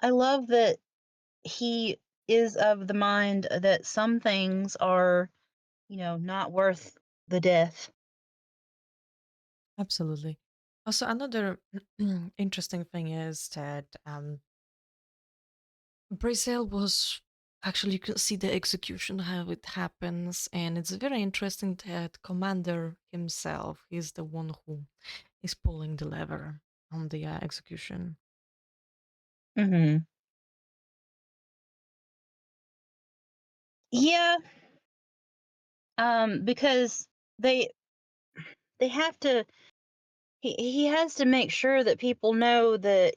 I love that he is of the mind that some things are, not worth the death. Absolutely. Also, another interesting thing is that Brazil was actually, you can see the execution how it happens, and it's very interesting that Commander himself is the one who is pulling the lever on the execution. Mhm. Yeah, because they they have to he has to make sure that people know that,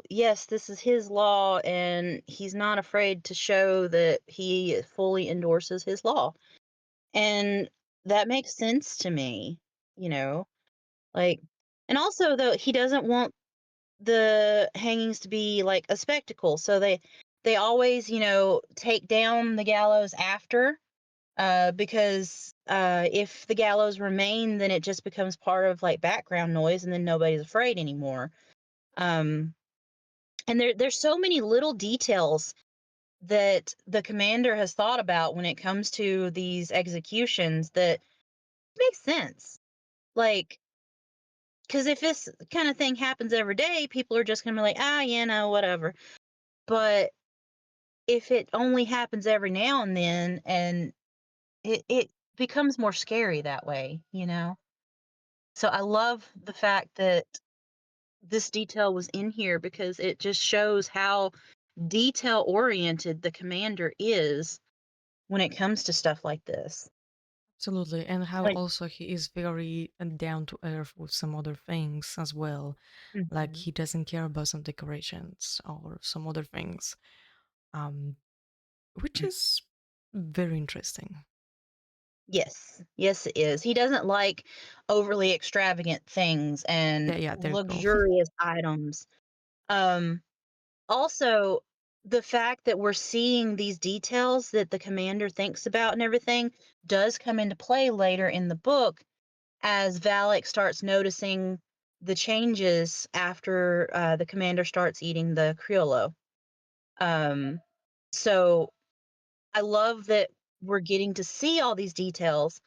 yes, this is his law and he's not afraid to show that he fully endorses his law. And that makes sense to me, you know. Like and also though he doesn't want the hangings to be like a spectacle. So they always, take down the gallows after because if the gallows remain, then it just becomes part of like background noise, and then nobody's afraid anymore. Um, and there's so many little details that the commander has thought about when it comes to these executions that makes sense. Like, because if this kind of thing happens every day, people are just gonna be like, ah, yeah, no, whatever. But if it only happens every now and then, and it becomes more scary that way, you know? So I love the fact that this detail was in here because it just shows how detail oriented the commander is when it comes to stuff like this. Absolutely. And how When also he is very down to earth with some other things as well. Like Mhm, he doesn't care about some decorations or some other things, um, which mm. is very interesting. Yes, yes, it is. He doesn't like overly extravagant things Yeah, and yeah, there you go. luxurious items. Um, Also, the fact that we're seeing these details that the commander thinks about and everything does come into play later in the book as Valak starts noticing the changes after the commander starts eating the Criollo. Um, so I love that we're getting to see all these details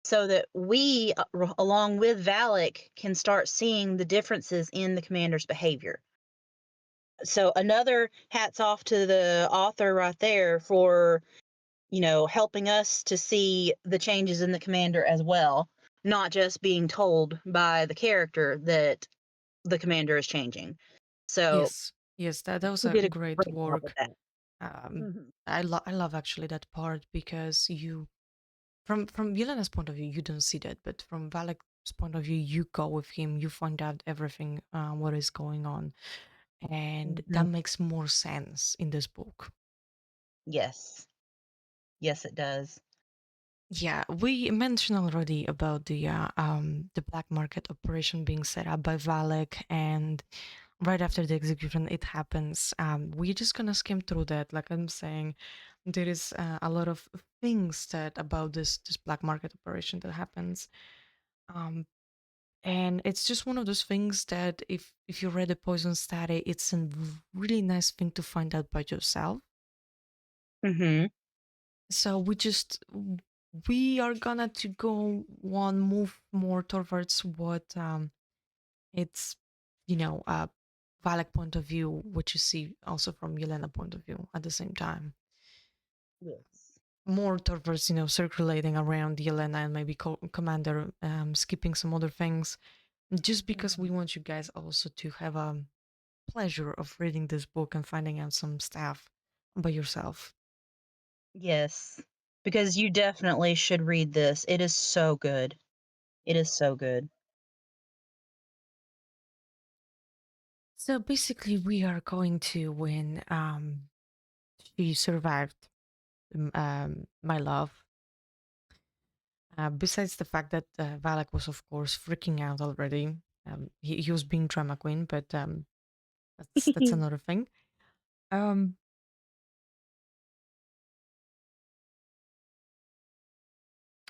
so that we, along with Valak, can start seeing the differences in the commander's behavior. So another hats off to the author right there for, helping us to see the changes in the commander as well, not just being told by the character that the commander is changing. So Yes, yes, that was he a did a great great job with work. that. Um, Mhm. I love actually that part because you from Yelena's point of view, you don't see that, but from Valek's point of view, you go with him, you find out everything, what is going on, and that Mhm. makes more sense in this book. Yes. Yes, it does. Yeah, we mentioned already about the black market operation being set up by Valek, and right after the execution, it happens. We're just gonna skim through that. Like I'm saying, there is a lot of things that about this black market operation that happens. Um, and it's just one of those things that if you read the poison study, it's a really nice thing to find out by yourself. Mhm. So we are gonna to go one move more towards what it's Valak point of view, what you see also from Yelena point of view at the same time. Yes. More towards circulating around Yelena and maybe Commander, skipping some other things, just because we Mhm. want you guys also to have a pleasure of reading this book and finding out some stuff by yourself. Yes. Because you definitely should read this. It is so good. It is so good. So basically, we are going to when she survived my love. Besides the fact that Valak was, of course, freaking out already. He was being drama queen, but that's another thing. Um,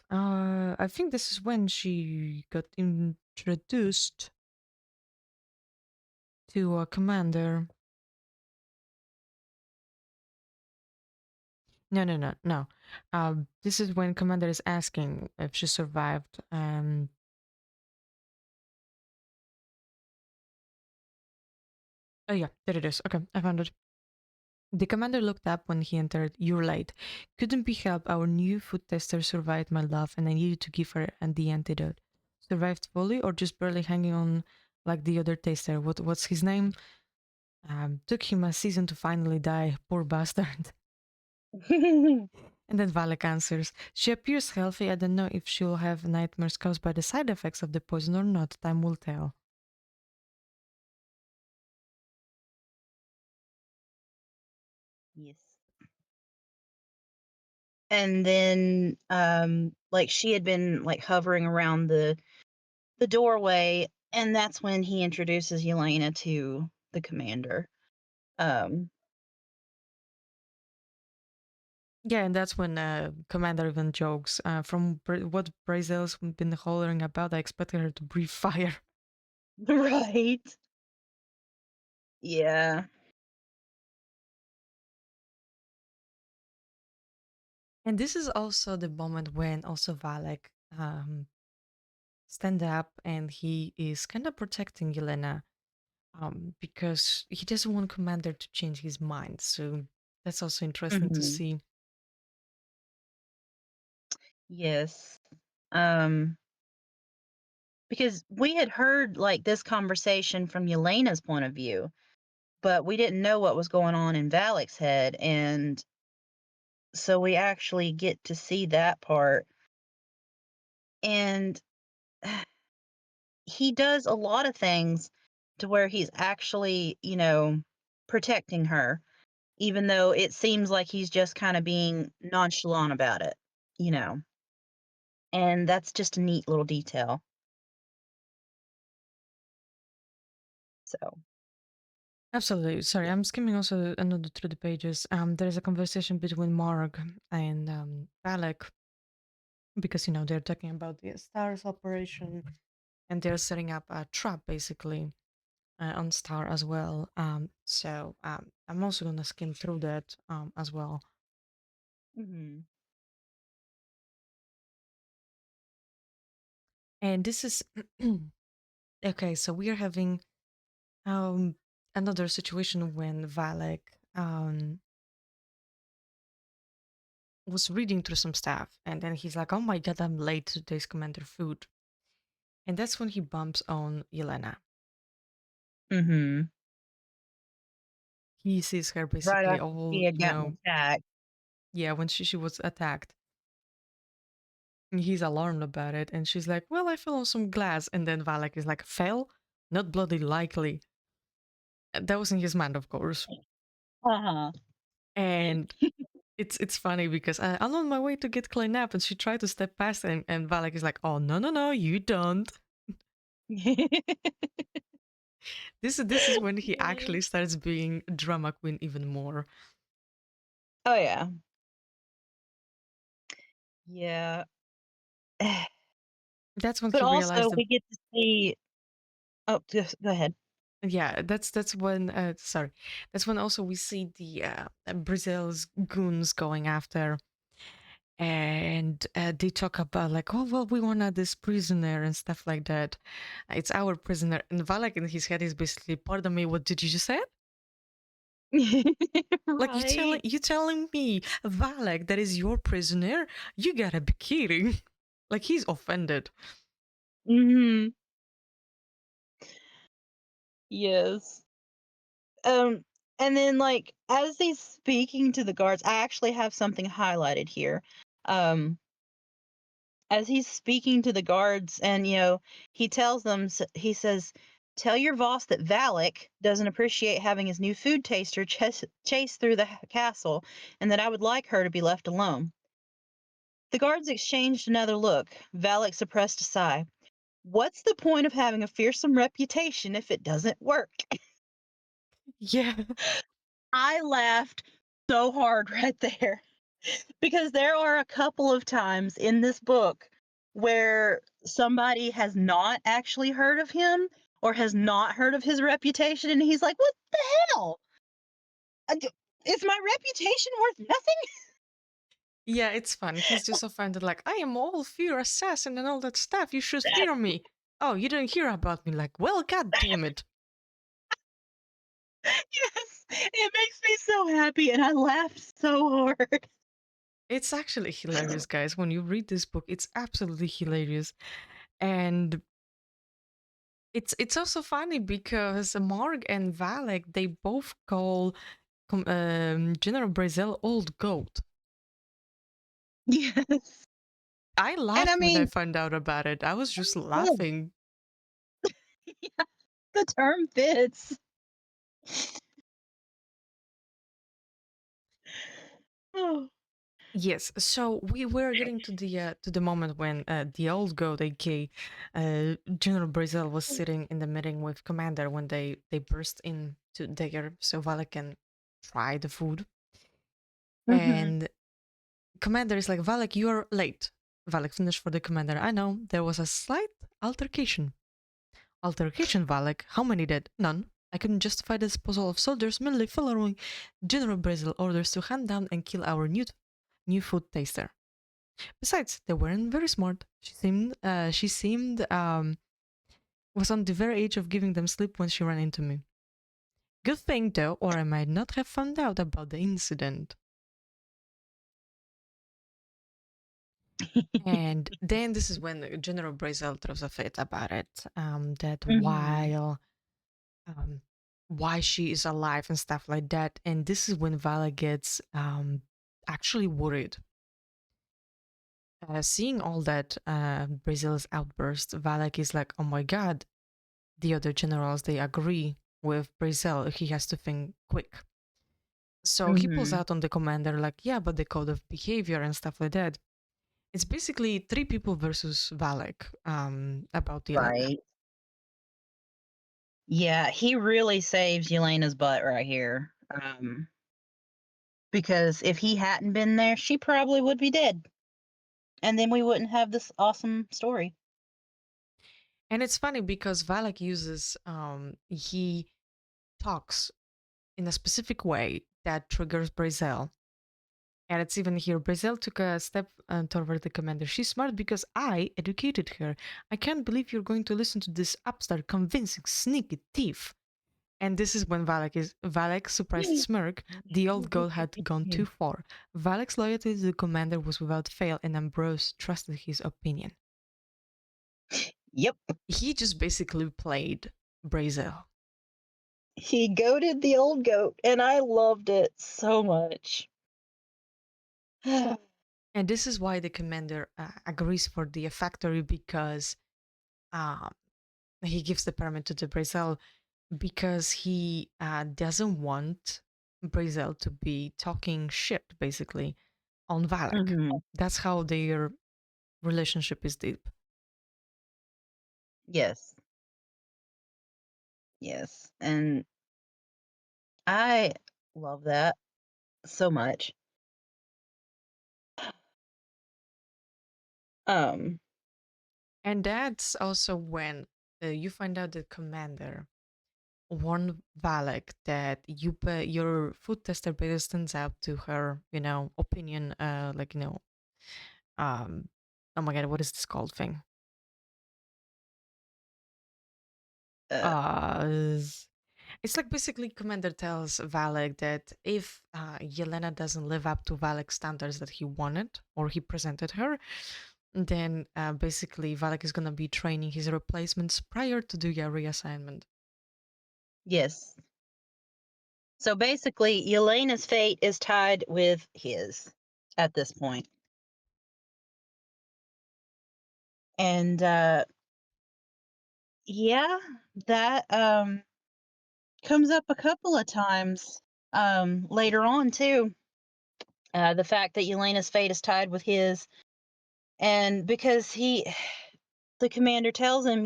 I think this is when she got introduced to a commander. No, no, no, no. This is when commander is asking if she survived. Oh yeah, there it is. Okay, I found it. The commander looked up when he entered. You're late. Couldn't be helped. Our new food tester survived my love, and I needed to give her the antidote. Survived fully, or just barely hanging on like the other taster? What's his name? Took him a season to finally die. Poor bastard. And then Valek answers, she appears healthy. I don't know if she'll have nightmares caused by the side effects of the poison or not. Time will tell. Yes. And then like she had been like hovering around the doorway, and that's when he introduces Yelena to the commander. Um Yeah, and that's when Commander even jokes. From what Brazel's been hollering about, I expected her to breathe fire. right. Yeah. And this is also the moment when also Valek stand up and he is kind of protecting Yelena because he doesn't want Commander to change his mind. So that's also interesting to Mhm. see. Yes. Um, because we had heard, like, this conversation from Yelena's point of view, but we didn't know what was going on in Valek's head, and so we actually get to see that part, and he does a lot of things to where he's actually, protecting her, even though it seems like he's just kinda being nonchalant about it, you know? And that's just a neat little detail, so Absolutely. Sorry, yeah. I'm skimming also another through the pages. There's a conversation between Marg and Valek because they're talking about the Stars operation and they're setting up a trap basically on Star as well. So I'm also gonna skim through that as well. Mhm. And this is okay. So we are having um another situation when Valek was reading through some stuff, and then he's like, "Oh my god, I'm late to today's commander food," and that's when he bumps on Yelena. Mhm. He sees her Right basically after all, he had gotten attacked. yeah, when she was attacked. And he's alarmed about it, and she's like, "Well, I fell on some glass," and then Valak is like, "Fell? Not bloody likely." That was in his mind, of course, Uh-huh. and it's funny because I'm on my way to get cleaned up, and she tried to step past, and Valak is like, "Oh no, no, no, you don't." This is when he actually starts being drama queen even more. Oh, yeah. Yeah. That's when But he realized also that. we get to see oh, just go ahead. Yeah, that's when. Sorry, that's when also we see the Brazil's goons going after, and they talk about like, oh well, we wanted this prisoner and stuff like that. It's our prisoner, and Valak in his head is basically, pardon me, what did you just say? Like Right. you telling me, Valak, that is your prisoner? You gotta be kidding! Like he's offended. Mhm. Yes. Um, and then, like, as he's speaking to the guards, I actually have something highlighted here. Um, as he's speaking to the guards, and he tells them, he says, "Tell your boss that Valak doesn't appreciate having his new food taster chase through the castle, and that I would like her to be left alone." The guards exchanged another look. Valak suppressed a sigh. "What's the point of having a fearsome reputation if it doesn't work?" Yeah, I laughed so hard right there because there are a couple of times in this book where somebody has not actually heard of him or has not heard of his reputation, and he's like, "What the hell? Uh, d- Is my reputation worth nothing?" yeah, it's fun. He's just offended, like, I am all fear assassin and all that stuff. You should fear me. Oh, you didn't hear about me. Like, well, god damn it. Yes, it makes me so happy, and I laughed so hard. It's actually hilarious, guys. When you read this book, it's absolutely hilarious. And it's also funny because Marg and Valek, they both call General Brazil old goat. Yes. I And I laughed when I mean, found out about it. I was just oh, laughing. yeah, the term fits. Oh. Yes, so we were getting to the moment when the old goat, aka General Brazil, was sitting in the meeting with Commander when they burst into there so Valak can try the food. Mhm. And Commander is like, Valak, you're late. Valak finished for the Commander. I know, there was a slight altercation. Altercation, Valak. How many dead? None. I couldn't justify the disposal of soldiers merely following General Brazil orders to hunt down and kill our new new food taster. Besides, they weren't very smart. She seemed was on the very edge of giving them sleep when she ran into me. Good thing though, or I might not have found out about the incident. And then this is when General Brazel throws a fit about it. That Hmm. um, why she is alive and stuff like that. And this is when Vala gets actually worried. Seeing all that Brazil's outburst, Valak is like, "Oh my god!" The other generals they agree with Brazil. He has to think quick. So he pulls Hmm. out on the commander like, "Yeah, but the code of behavior and stuff like that." It's basically three people versus Valak about Yelena. Right. Yeah, he really saves Yelena's butt right here. Because if he hadn't been there, she probably would be dead. And then we wouldn't have this awesome story. And it's funny because Valak uses he talks in a specific way that triggers Brazil. And it's even here. Brazil took a step toward the commander. She's smart because I educated her. I can't believe you're going to listen to this upstart, convincing, sneaky thief. And this is when Valek's surprised smirk. The old goat had gone too far. Valek's loyalty to the commander was without fail, and Ambrose trusted his opinion. Yep. He just basically played Brazil. He goaded the old goat, and I loved it so much. And this is why the commander agrees for the factory because um, he gives the permit to the Brazil because he doesn't want Brazil to be talking shit basically on Valak. Hmm. That's how their relationship is deep. Yes. Yes. And I love that so much. Um, And that's also when you find out the commander warned Valak that your food tester better stands out to her, opinion, um, oh my god, what is this called thing? uh, Uh, it's like basically Commander tells Valak that if Yelena doesn't live up to Valak's standards that he wanted or he presented her, then basically Valak is gonna be training his replacements prior to do your reassignment. yes. So basically, Elena's fate is tied with his at this point. And yeah, that comes up a couple of times later on too. The fact that Elena's fate is tied with his, and because the commander tells him,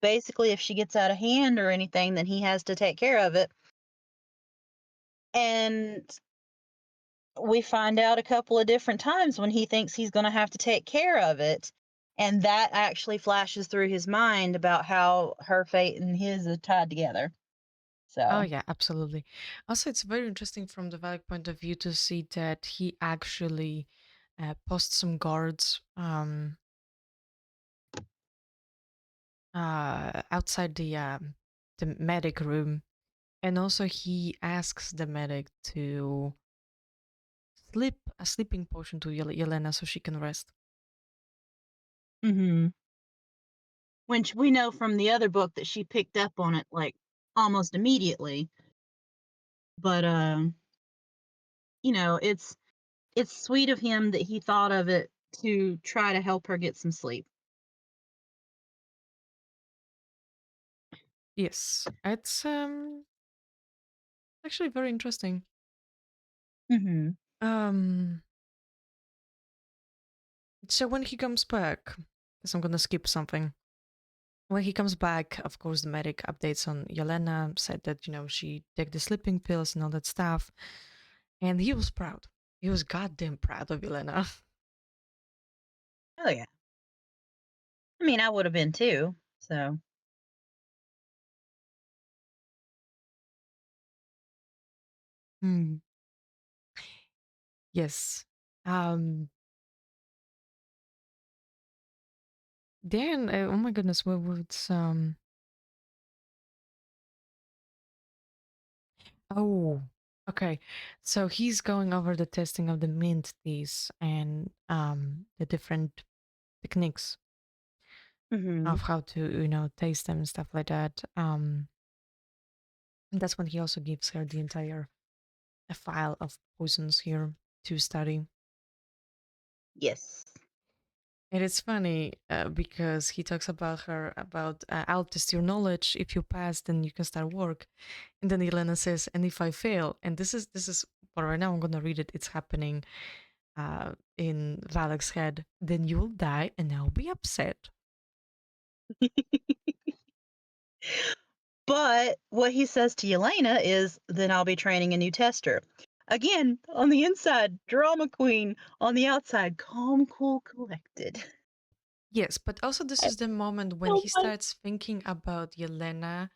basically if she gets out of hand or anything, then he has to take care of it. And we find out a couple of different times when he thinks he's going to have to take care of it. And that actually flashes through his mind about how her fate and his are tied together. Oh So, yeah, absolutely. Also, it's very interesting from the Valak point of view to see that he actually posts some guards outside the medic room, and also he asks the medic to slip a sleeping potion to Yelena so she can rest. hmm, which we know from the other book that she picked up on it like almost immediately. But it's sweet of him that he thought of it to try to help her get some sleep. Yes, it's actually very interesting. Hmm. Um, so when he comes back, because I'm gonna skip something. When he comes back, of course, the medic updates on Yelena, said that, she take the sleeping pills and all that stuff. And he was proud. He was goddamn proud of Yelena. Oh yeah. I mean, I would have been too. So. Hmm. Yes. Um, then, oh my goodness, what was oh, okay. So he's going over the testing of the mint teas and the different techniques Hmm. of how to, taste them and stuff like that. And that's when he also gives her the entire file of poisons here to study. Yes. And it's funny because he talks about her about I'll test your knowledge. If you pass, then you can start work. And then Elena says, and if I fail, and this is but right now I'm gonna read it. It's happening in Valek's head. Then you'll die, and I'll be upset. But what he says to Yelena is, then I'll be training a new tester. Again, on the inside, drama queen. On the outside, calm, cool, collected. Yes, but also this I is the moment when so he much. starts thinking about Yelena,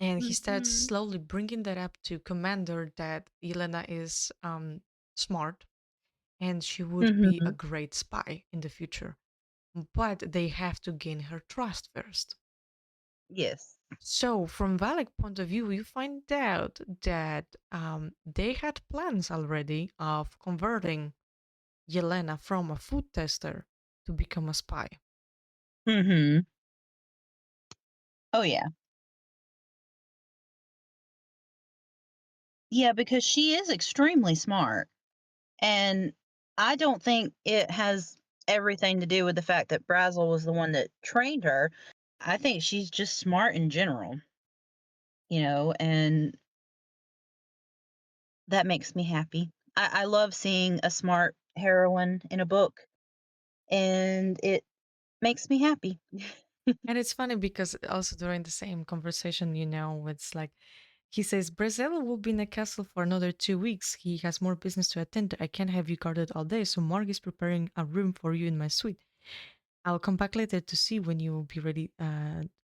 and he starts Hmm. slowly bringing that up to Commander that Yelena is smart and she would be a Hmm. great spy in the future. But they have to gain her trust first. Yes. So, from Valak point of view, you find out that they had plans already of converting Yelena from a food tester to become a spy. Hmm. Oh yeah. Yeah, because she is extremely smart. And I don't think it has everything to do with the fact that Brazel was the one that trained her. I think she's just smart in general, and that makes me happy. I love seeing a smart heroine in a book, and it makes me happy. And it's funny because also during the same conversation, it's like he says, Brazil will be in the castle for another 2 weeks. He has more business to attend to. I can't have you guarded all day, so Mark is preparing a room for you in my suite. I'll come back later to see when you will be ready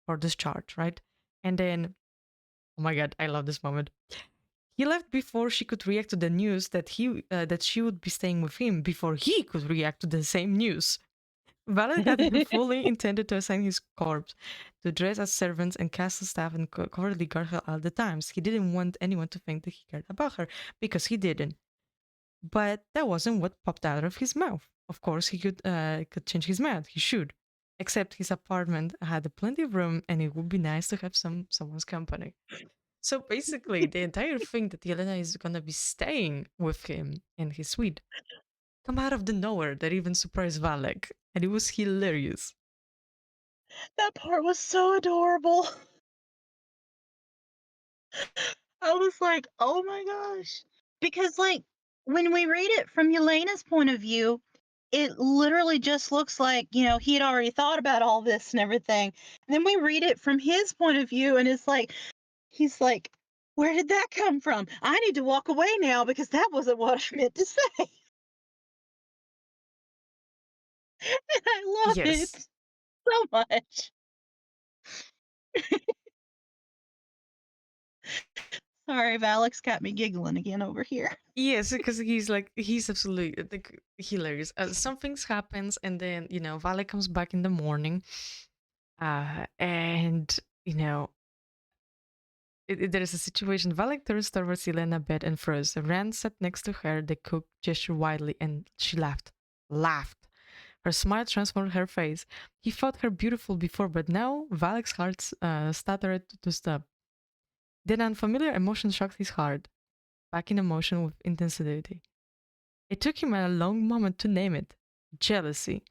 for discharge, right? And then, oh my god, I love this moment. He left before she could react to the news that she would be staying with him before he could react to the same news. Valid had fully intended to assign his corpse to dress as servants and castle staff and covertly guard her all the times. He didn't want anyone to think that he cared about her because he didn't. But that wasn't what popped out of his mouth. Of course, he could change his mind. He should. Except his apartment had plenty of room, and it would be nice to have someone's company. So basically, the entire thing that Yelena is gonna be staying with him in his suite come out of the nowhere that even surprised Valek, and it was hilarious. That part was so adorable. I was like, "Oh my gosh." Because, like, when we read it from Yelena's point of view, it literally just looks like, he had already thought about all this and everything. And then we read it from his point of view, and it's like, he's like, "Where did that come from? I need to walk away now because that wasn't what I meant to say." And I love Yes. it so much. Sorry, Valek's got me giggling again over here. Yes, because he's absolutely hilarious. Some things happens, and then Valek comes back in the morning, and you know there is a situation. Valek turns towards Elena bed and froze. Rand sat next to her. The cook gestured wildly, and she laughed. Her smile transformed her face. He thought her beautiful before, but now Valek's heart stuttered to stop. Then unfamiliar emotion shocked his heart, back in emotion with intensity. It took him a long moment to name it. Jealousy.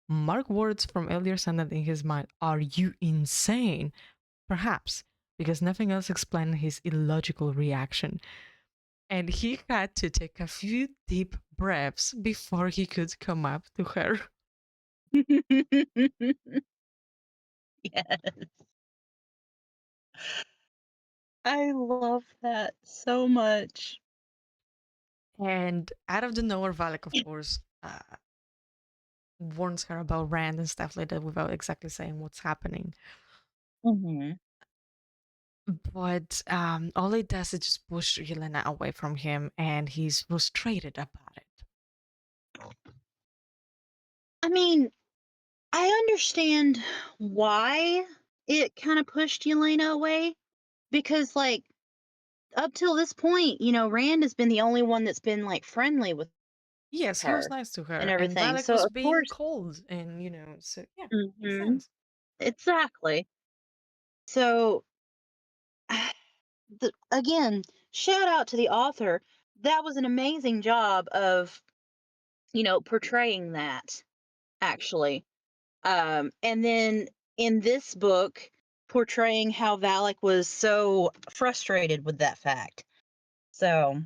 Mark words from earlier sounded in his mind. Are you insane? Perhaps, because nothing else explained his illogical reaction. And he had to take a few deep breaths before he could come up to her. Yes. I love that so much. And out of the nowhere, Valak, of course, warns her about Rand and stuff like that without exactly saying what's happening. Mhm. But all it does is just push Yelena away from him, and he's frustrated about it. I mean, I understand why it kind of pushed Yelena away because, like, up till this point, Rand has been the only one that's been like friendly with Yes, he was her nice to and her, and everything. Valak So was of being course, cold, and so yeah, makes hmm sense. exactly. So again, shout out to the author. That was an amazing job of portraying that actually. And then in this book, portraying how Valak was so frustrated with that fact. So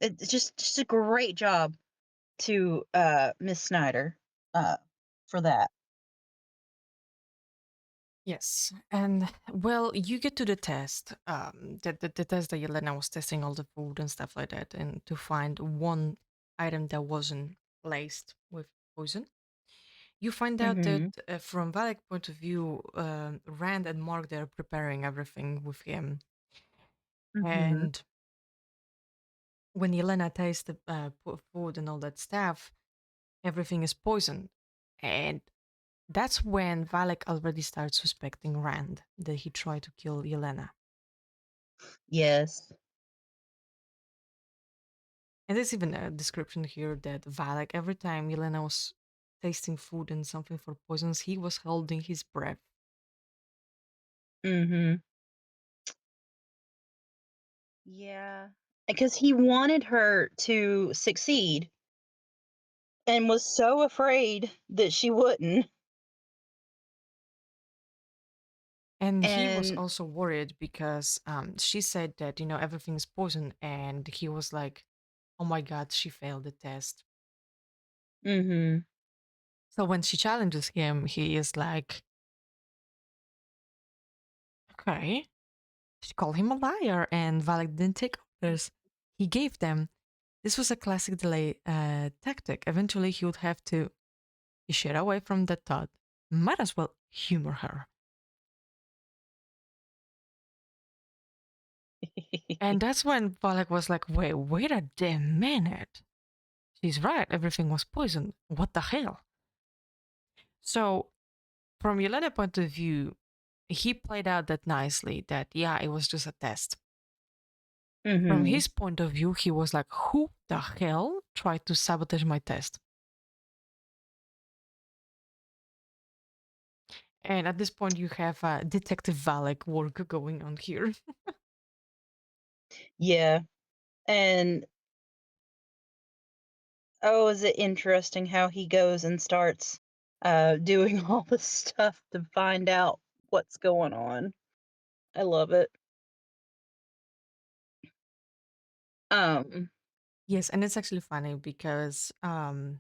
it's just a great job to Miss Snyder uh, for that. Yes, and well, you get to the test, the test that Yelena was testing all the food and stuff like that, and to find one item that wasn't laced with poison. You find out that Mm-hmm. from Valek's point of view, Rand and Mark they're preparing everything with him, Mm-hmm. and when Yelena tastes the food and all that stuff, everything is poison, and that's when Valek already starts suspecting Rand that he tried to kill Yelena. Yes. And there's even a description here that Valak, every time Yelena was tasting food and something for poisons, he was holding his breath. Mm-hmm. Yeah. Because he wanted her to succeed and was so afraid that she wouldn't. And he was And also worried because she said that, everything is poison. And he was like, oh my God, she failed the test. mm-hmm. So when she challenges him, he is like, okay. She called him a liar, and Valak didn't take orders. He gave them. This was a classic delay tactic. Eventually, he would have to. He shied away from that thought. Might as well humor her. And that's when Valak was like, wait a damn minute. She's right, everything was poisoned. What the hell? So, from Yelena's point of view, he played out that nicely that, yeah, it was just a test. From mm-hmm. his point of view, he was like, who the hell tried to sabotage my test? And at this point, you have Detective Valak work going on here. Yeah. And oh, is it interesting how he goes and starts doing all the stuff to find out what's going on. I love it. Um, Yes, and it's actually funny because Val,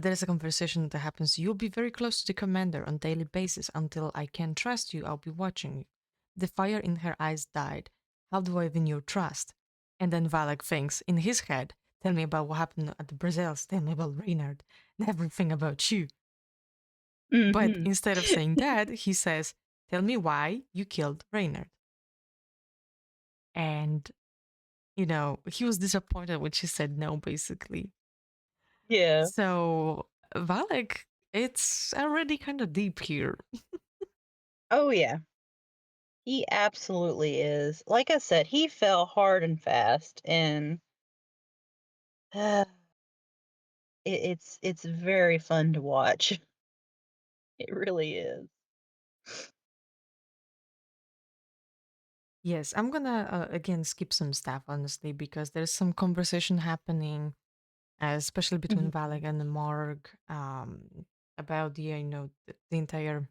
there's a conversation that happens. You'll be very close to the commander on daily basis until I can trust you. I'll be watching you. The fire in her eyes died. How do I win your trust? And then Valak thinks in his head, tell me about what happened at the Brazils, tell me about Reynard, and everything about you. But mhm. instead of saying that, he says, tell me why you killed Reynard. And, he was disappointed when she said no, basically. Yeah. So, Valak, it's already kind of deep here. Oh yeah. He absolutely is. Like I said, he fell hard and fast, and it's very fun to watch. It really is. Yes, I'm gonna again skip some stuff, honestly, because there's some conversation happening, especially between Mhm. Valak and the Marg, about the entire.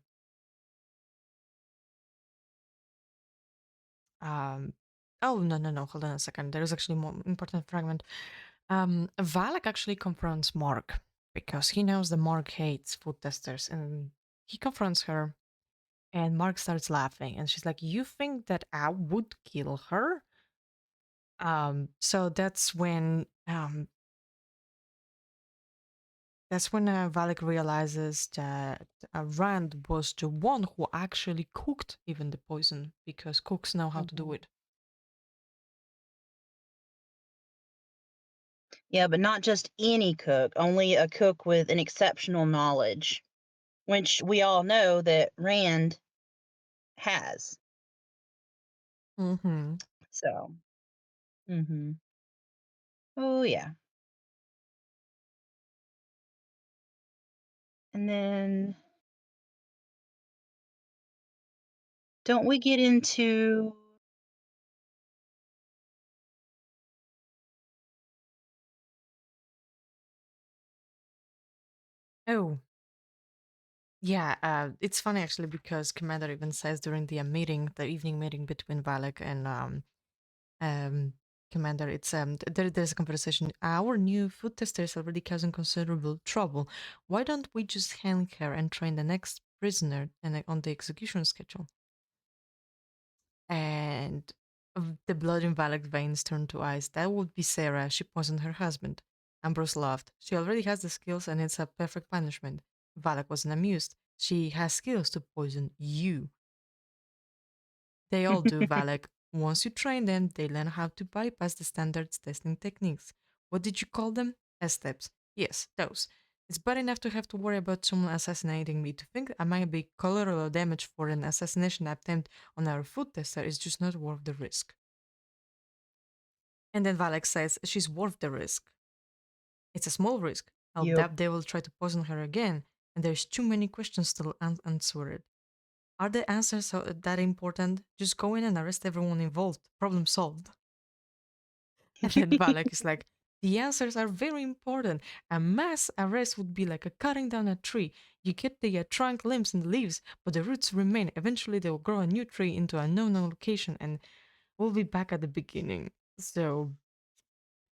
Um, oh no no no! Hold on a second. There is actually more important fragment. Valak actually confronts Marg because he knows the Marg hates food testers, and he confronts her. And Marg starts laughing, and she's like, "You think that I would kill her?" So that's when Valak realizes that Rand was the one who actually cooked even the poison because cooks know how to do Mhm. it. Yeah, but not just any cook, only a cook with an exceptional knowledge, which we all know that Rand has. Mm-hmm. So, mhm. Oh, yeah. And then don't we get into Oh, yeah. It's funny actually because Commander even says during the meeting, the evening meeting between Valak and um, Commander, it's there's a conversation. Our new food tester is already causing considerable trouble. Why don't we just hang her and train the next prisoner and on the execution schedule? And the blood in Valak's veins turned to ice. That would be Sarah. She poisoned her husband. Ambrose laughed. She already has the skills, and it's a perfect punishment. Valak wasn't amused. She has skills to poison you. They all do, Valak. Once you train them, they learn how to bypass the standards testing techniques. What did you call them? S-steps. Yes, those. It's bad enough to have to worry about someone assassinating me. To think I might be collateral damage for an assassination attempt on our food tester is just not worth the risk. And then Valak says she's worth the risk. It's a small risk. I'll Yep. doubt they will try to poison her again, and there's too many questions still unanswered. Are the answers that important? Just go in and arrest everyone involved. Problem solved. And then Valak is like, the answers are very important. A mass arrest would be like a cutting down a tree. You get the trunk, limbs, and leaves, but the roots remain. Eventually, they will grow a new tree into a known location, and we'll be back at the beginning. So,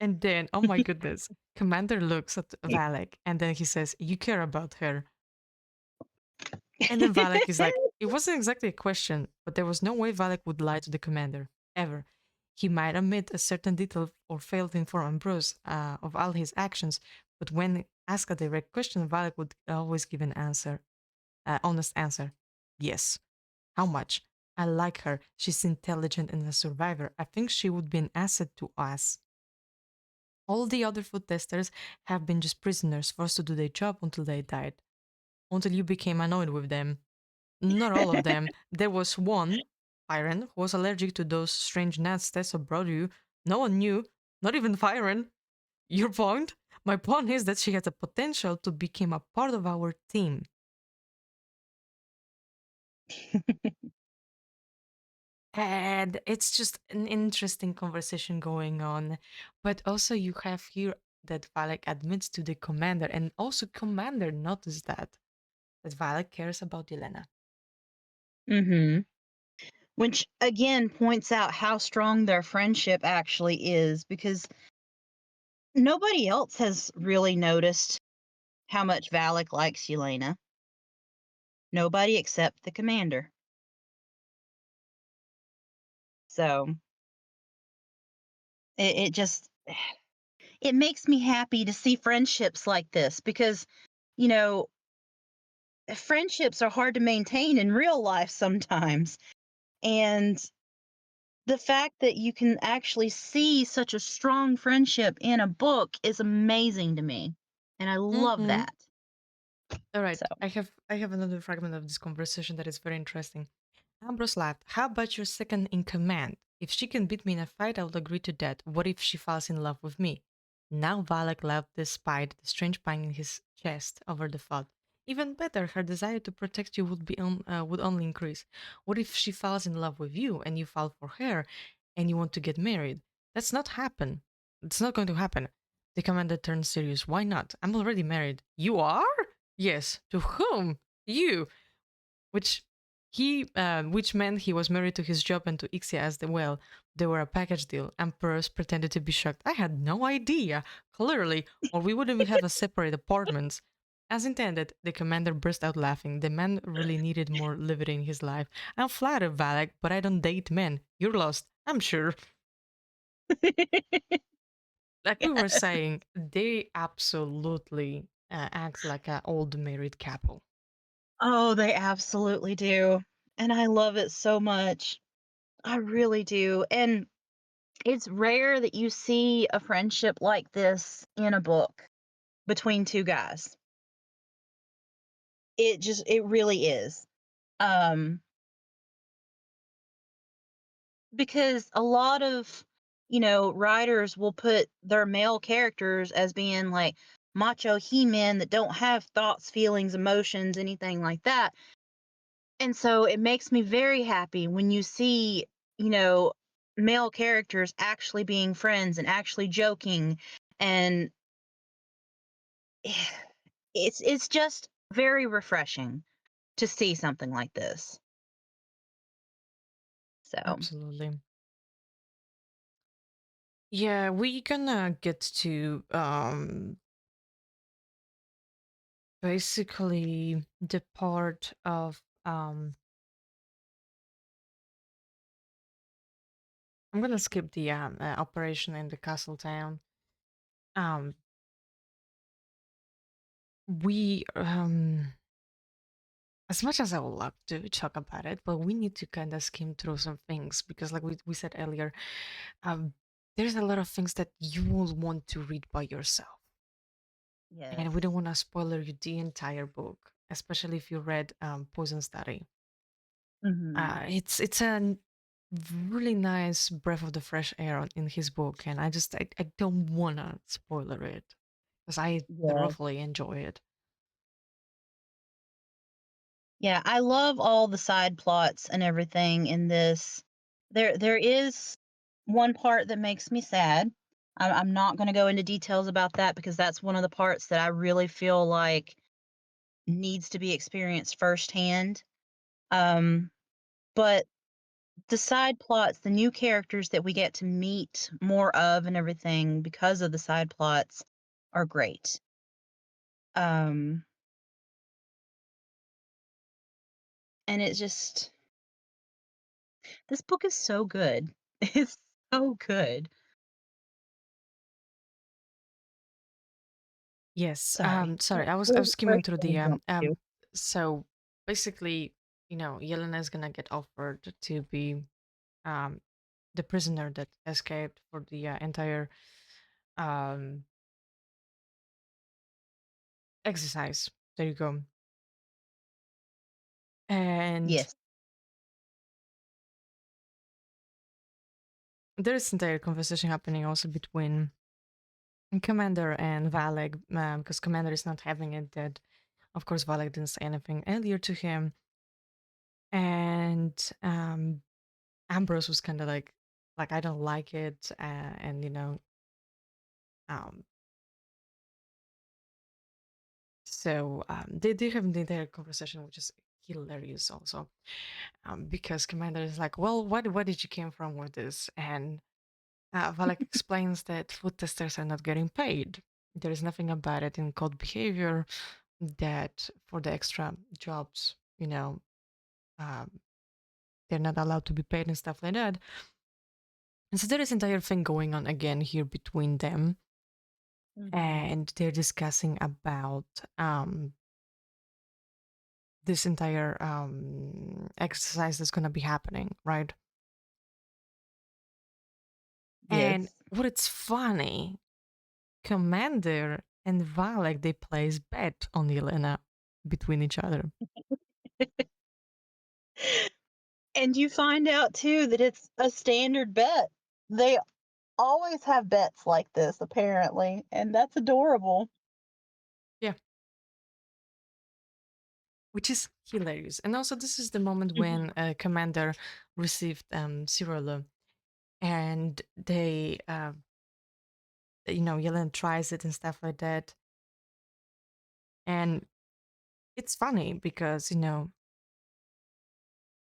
and then, oh my goodness, Commander looks at Valak, and then he says, "You care about her." And then Valak is like, it wasn't exactly a question, but there was no way Valak would lie to the commander, ever. He might omit a certain detail or fail to inform Ambrose of all his actions, but when asked a direct question, Valak would always give an answer, honest answer. Yes. How much? I like her. She's intelligent and a survivor. I think she would be an asset to us. All the other food testers have been just prisoners forced to do their job until they died, until you became annoyed with them. Not all of them. There was one, Byron, who was allergic to those strange nuts Tessa brought you. No one knew, not even Byron. Your point? My point is that she has the potential to become a part of our team. And it's just an interesting conversation going on. But also, you have here that Valek admits to the commander, and also commander noticed that Valek cares about Yelena. Mhm. Which again points out how strong their friendship actually is because nobody else has really noticed how much Valak likes Yelena. Nobody except the commander. So it just it makes me happy to see friendships like this because you know friendships are hard to maintain in real life sometimes, and the fact that you can actually see such a strong friendship in a book is amazing to me, and I love Mm-hmm. that. All So right, I have another fragment of this conversation that is very interesting. Ambrose laughed. How about your second in command? If she can beat me in a fight, I will agree to that. What if she falls in love with me? Now Valak laughed despite the strange pang in his chest over the thought. Even better, her desire to protect you would only increase. What if she falls in love with you and you fall for her and you want to get married? That's not happen. It's not going to happen. The commander turned serious. Why not? I'm already married. You are? Yes. To whom? You which which meant he was married to his job and to Ixia as well. They were a package deal. Empress pretended to be shocked. I had no idea, clearly, or we wouldn't have a separate apartments. As intended, the commander burst out laughing. The man really needed more levity in his life. I'm flattered, Valak, but I don't date men. You're lost, I'm sure. Like we were yes. saying, they absolutely act like an old married couple. Oh, they absolutely do. And I love it so much. I really do. And It's rare that you see a friendship like this in a book between 2 guys. It really is. Um, because a lot of, writers will put their male characters as being like macho he-men that don't have thoughts, feelings, emotions, anything like that. And so it makes me very happy when you see, you know, male characters actually being friends and actually joking, and it's just very refreshing to see something like this. So, Absolutely. Yeah, we gonna get to basically the part of I'm gonna skip the operation in the castle town. Um we as much as I would love to talk about it, but we need to kind of skim through some things because like we said earlier, um there's a lot of things that you will want to read by yourself. And we don't yes. want to spoiler you the entire book, especially if you read Poison Study. Mhm. It's a really nice breath of the fresh air in his book, and I don't wanna spoiler it because I Yes. thoroughly enjoy it. Yeah, I love all the side plots and everything in this. There is one part that makes me sad. I'm not going to go into details about that because that's one of the parts that I really feel like needs to be experienced firsthand. Um, but the side plots, the new characters that we get to meet more of and everything because of the side plots are great. Um, and it just this book is so good. It's so good. Yes. Sorry. Sorry, I Where was where skimming through can we the jump to? so basically, Yelena is gonna get offered to be um the prisoner that escaped for the entire um exercise. There you go. And Yes. there is entire conversation happening also between Commander and Valek, because Commander is not having it. That of course Valek didn't say anything earlier to him, and Ambrose was kind of like I don't like it, and um, so they have the entire conversation, which is hilarious also, because Commander is like, well, why did you came from with this, and Valak explains that food testers are not getting paid. There is nothing about it in code behavior that for the extra jobs, um, they're not allowed to be paid and stuff like that. And so there is entire thing going on again here between them, Mhm. and they're discussing about this entire exercise that's going to be happening, right? And Yes. what it's funny, Commander and Valek they place bet on Yelena between each other. And you find out too that it's a standard bet. They always have bets like this apparently, and that's adorable. Yeah, which is hilarious. And also, this is the moment when Mhm. Commander received Cyrilla, and Yelena tries it and stuff like that. And it's funny because,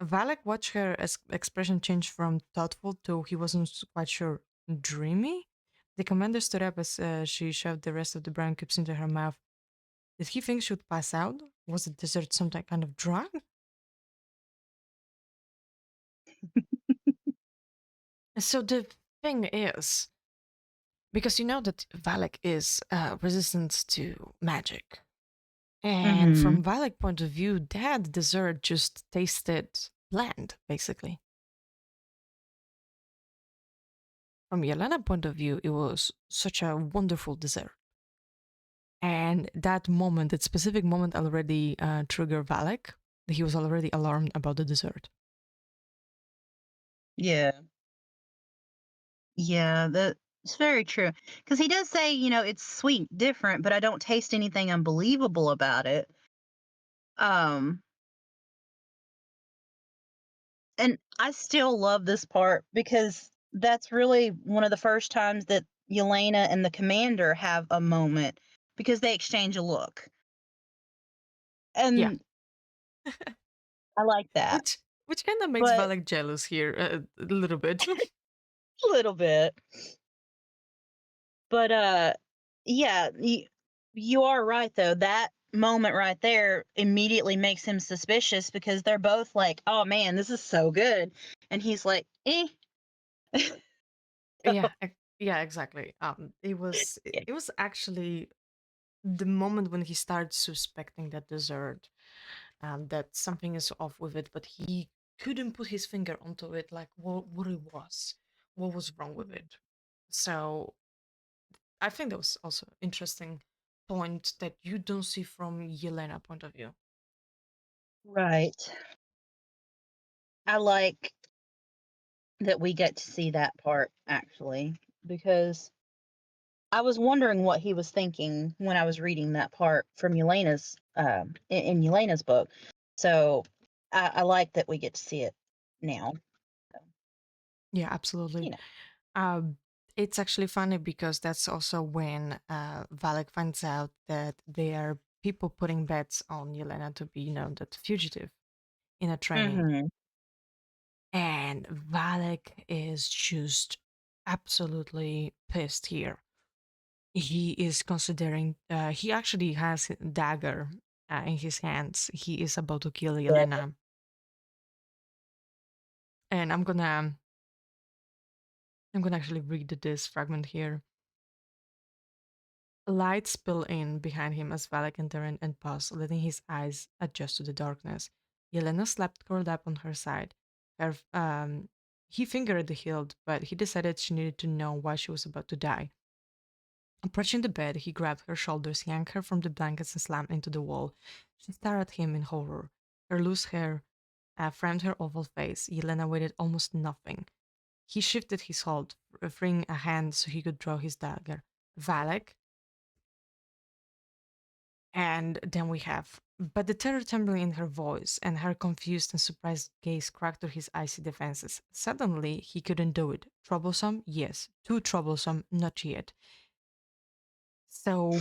Valek watched her expression change from thoughtful to he wasn't quite sure dreamy. The commander stood up as she shoved the rest of the brown cubes into her mouth. Did he think she would pass out? Was the dessert some kind of drug? So the thing is, because you know that Valak is resistant to magic. And Mhm. from Valak point of view, that dessert just tasted bland, basically. From Yelena point of view, it was such a wonderful dessert. And that moment, that specific moment already triggered Valek. He was already alarmed about the dessert. Yeah. Yeah, that's very true. Because he does say, it's sweet, different, but I don't taste anything unbelievable about it. Um, and I still love this part because that's really one of the first times that Yelena and the commander have a moment because they exchange a look. Yeah, And I like that. which which kind of makes But Valek jealous here a little bit. a little bit. But yeah, you are right though. That moment right there immediately makes him suspicious because they're both like, "Oh man, this is so good," and he's like, "Eh." Yeah, yeah, exactly. It was actually the moment when he starts suspecting that dessert, that something is off with it, but he couldn't put his finger onto it, like what it was, what was wrong with it. So I think that was also interesting point that you don't see from Yelena point of view. Right. I like that we get to see that part actually because I was wondering what he was thinking when I was reading that part from Yelena's in Yelena's book. So I like that we get to see it now. So, Yeah, absolutely. you know. Um, it's actually funny because that's also when Valek finds out that there are people putting bets on Yelena to be, that fugitive in a training. Mhm. And Valek is just absolutely pissed here. He is considering, he actually has a dagger in his hands. He is about to kill Yelena. And I'm gonna actually read this fragment here. Light spill in behind him as Valak entered and paused, letting his eyes adjust to the darkness. Yelena slept curled up on her side. He fingered the hilt, but he decided she needed to know why she was about to die. Approaching the bed, he grabbed her shoulders, yanked her from the blankets, and slammed into the wall. She stared at him in horror. Her loose hair framed her oval face. Yelena waited almost nothing. He shifted his hold, freeing a hand so he could draw his dagger. Valak, and then we have, but the terror trembling in her voice and her confused and surprised gaze cracked through his icy defenses. Suddenly, he couldn't do it. Troublesome? Yes. Too troublesome? Not yet. So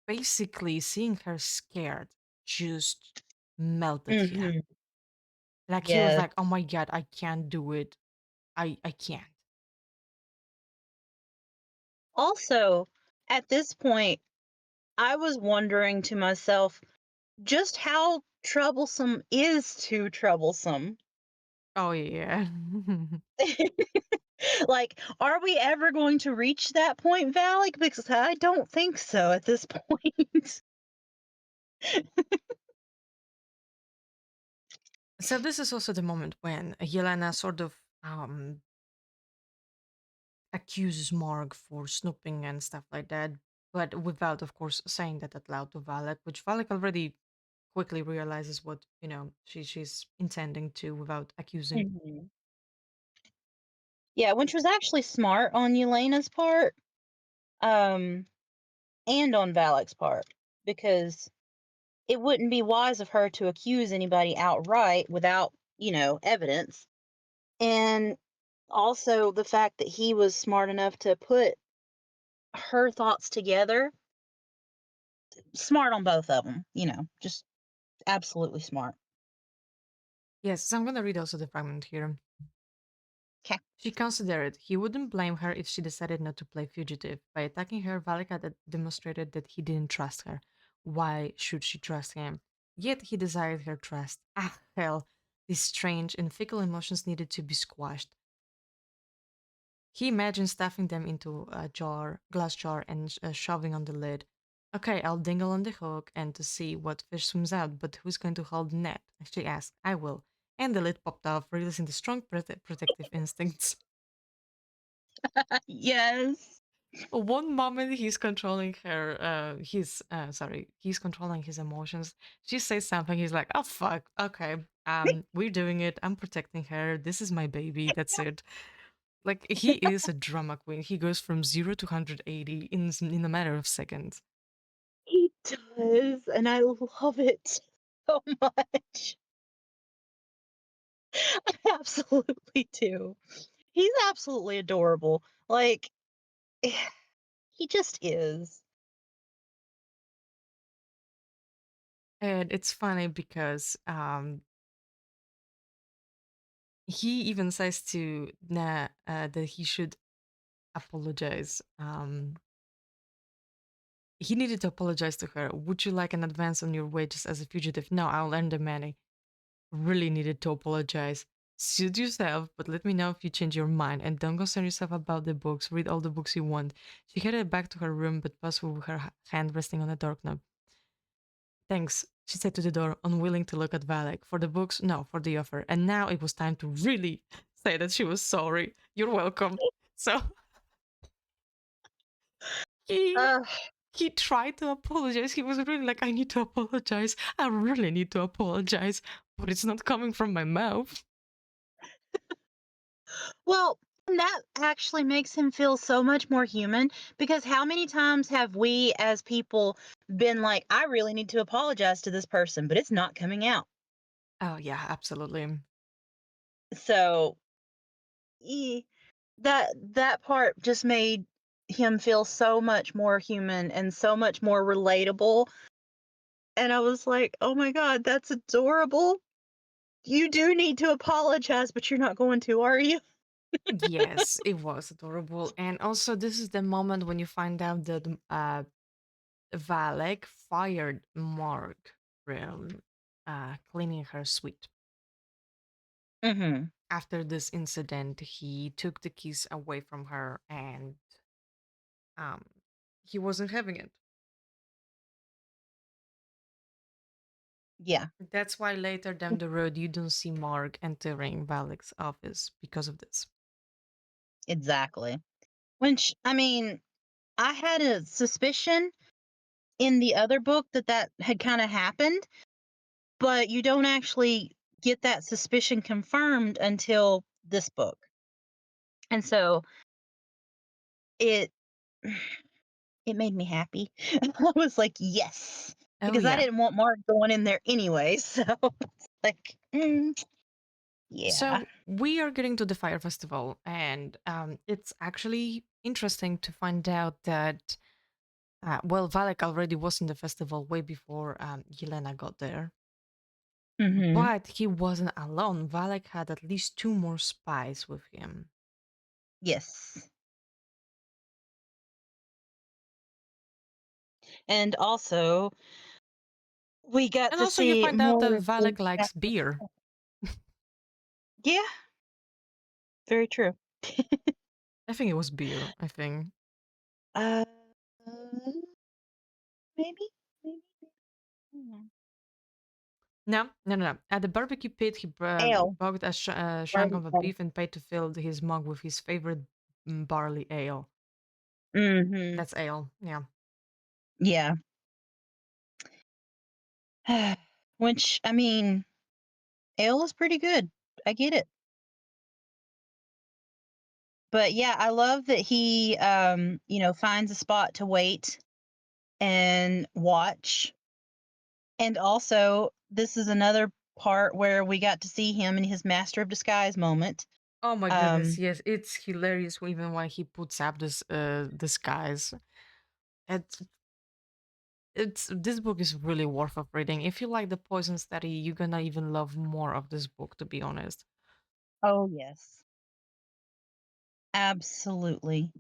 basically, seeing her scared just melted him. Mhm. Like he was Yeah. like, oh my god, I can't do it. I can't. Also, at this point, I was wondering to myself just how troublesome is too troublesome. Oh yeah. Like, are we ever going to reach that point, Valak? Because I don't think so at this point. So this is also the moment when Yelena sort of accuses Marg for snooping and stuff like that, but without, of course, saying that out loud to Valak, which Valak already quickly realizes what she's intending to without accusing. Mhm. Yeah, which was actually smart on Yelena's part, um, and on Valak's part, because it wouldn't be wise of her to accuse anybody outright without, evidence. And also the fact that he was smart enough to put her thoughts together, smart on both of them, just absolutely smart. Yes, so I'm gonna read also the fragment here. Okay. She considered he wouldn't blame her if she decided not to play fugitive. By attacking her, Valak had demonstrated that he didn't trust her. Why should she trust him? Yet he desired her trust. Ah, hell. These strange and fickle emotions needed to be squashed. He imagined stuffing them into a glass jar, and shoving on the lid. Okay, I'll dingle on the hook and to see what fish swims out, but who's going to hold the net? She asked. I will. And the lid popped off, releasing the strong protective instincts. Yes. One moment he's controlling her, he's controlling his emotions. She says something, he's like, oh fuck, okay, we're doing it. I'm protecting her. This is my baby. That's it. Like he is a drama queen. He goes from 0 to 180 in a matter of seconds. He does, and I love it so much. I absolutely do. He's absolutely adorable. Like, he just is. And it's funny because he even says to Na that he should apologize. He needed to apologize to her. Would you like an advance on your wages as a fugitive? No, I'll earn the money. Really needed to apologize. Suit yourself, but let me know if you change your mind and don't concern yourself about the books. Read all the books you want. She headed back to her room, but paused with her hand resting on the doorknob. Thanks, she said to the door, unwilling to look at Valek. For the books? No, for the offer. And now it was time to really say that she was sorry. You're welcome. So he Ugh. he tried to apologize. He was really like, I need to apologize. I really need to apologize, but it's not coming from my mouth. Well, and that actually makes him feel so much more human because how many times have we as people been like, I really need to apologize to this person, but it's not coming out. Oh, yeah, absolutely. So that part just made him feel so much more human and so much more relatable. And I was like, oh my God, that's adorable. You do need to apologize, but you're not going to, are you? Yes, it was adorable. And also, this is the moment when you find out that Valek fired Mark from cleaning her suite. Mm-hmm. After this incident, he took the keys away from her and um, he wasn't having it. Yeah, That's why later down the road, you don't see Mark entering Valek's office because of this. exactly. Which, I mean, I had a suspicion in the other book that that had kind of happened, but you don't actually get that suspicion confirmed until this book. And so it it made me happy. I was like, "Yes," Oh, because I yeah. didn't want Mark going in there anyway. So it's like, yeah. So we are getting to the Fire Festival, and it's actually interesting to find out that, well, Valek already was in the festival way before Yelena got there. Hmm. But he wasn't alone. Valek had at least two more spies with him. Yes. And also, we got And to also, you see find out that more of Valek the likes beer. Yeah, very true. I think it was beer, I think. Uh, maybe, maybe. Hmm. No, no, no, no. At the barbecue pit, he Ale. bogged a shank of a beef and paid to fill his mug with his favorite barley ale. Mm-hmm. That's ale, yeah. Yeah. Which, I mean, ale is pretty good. I get it. But yeah, I love that he, finds a spot to wait and watch. And also, this is another part where we got to see him in his master of disguise moment. Oh my goodness, Um, yes, it's hilarious even when he puts up this disguise. It's it's this book is really worth of reading. If you like the poison study, you're gonna even love more of this book, to be honest. oh, yes. Absolutely.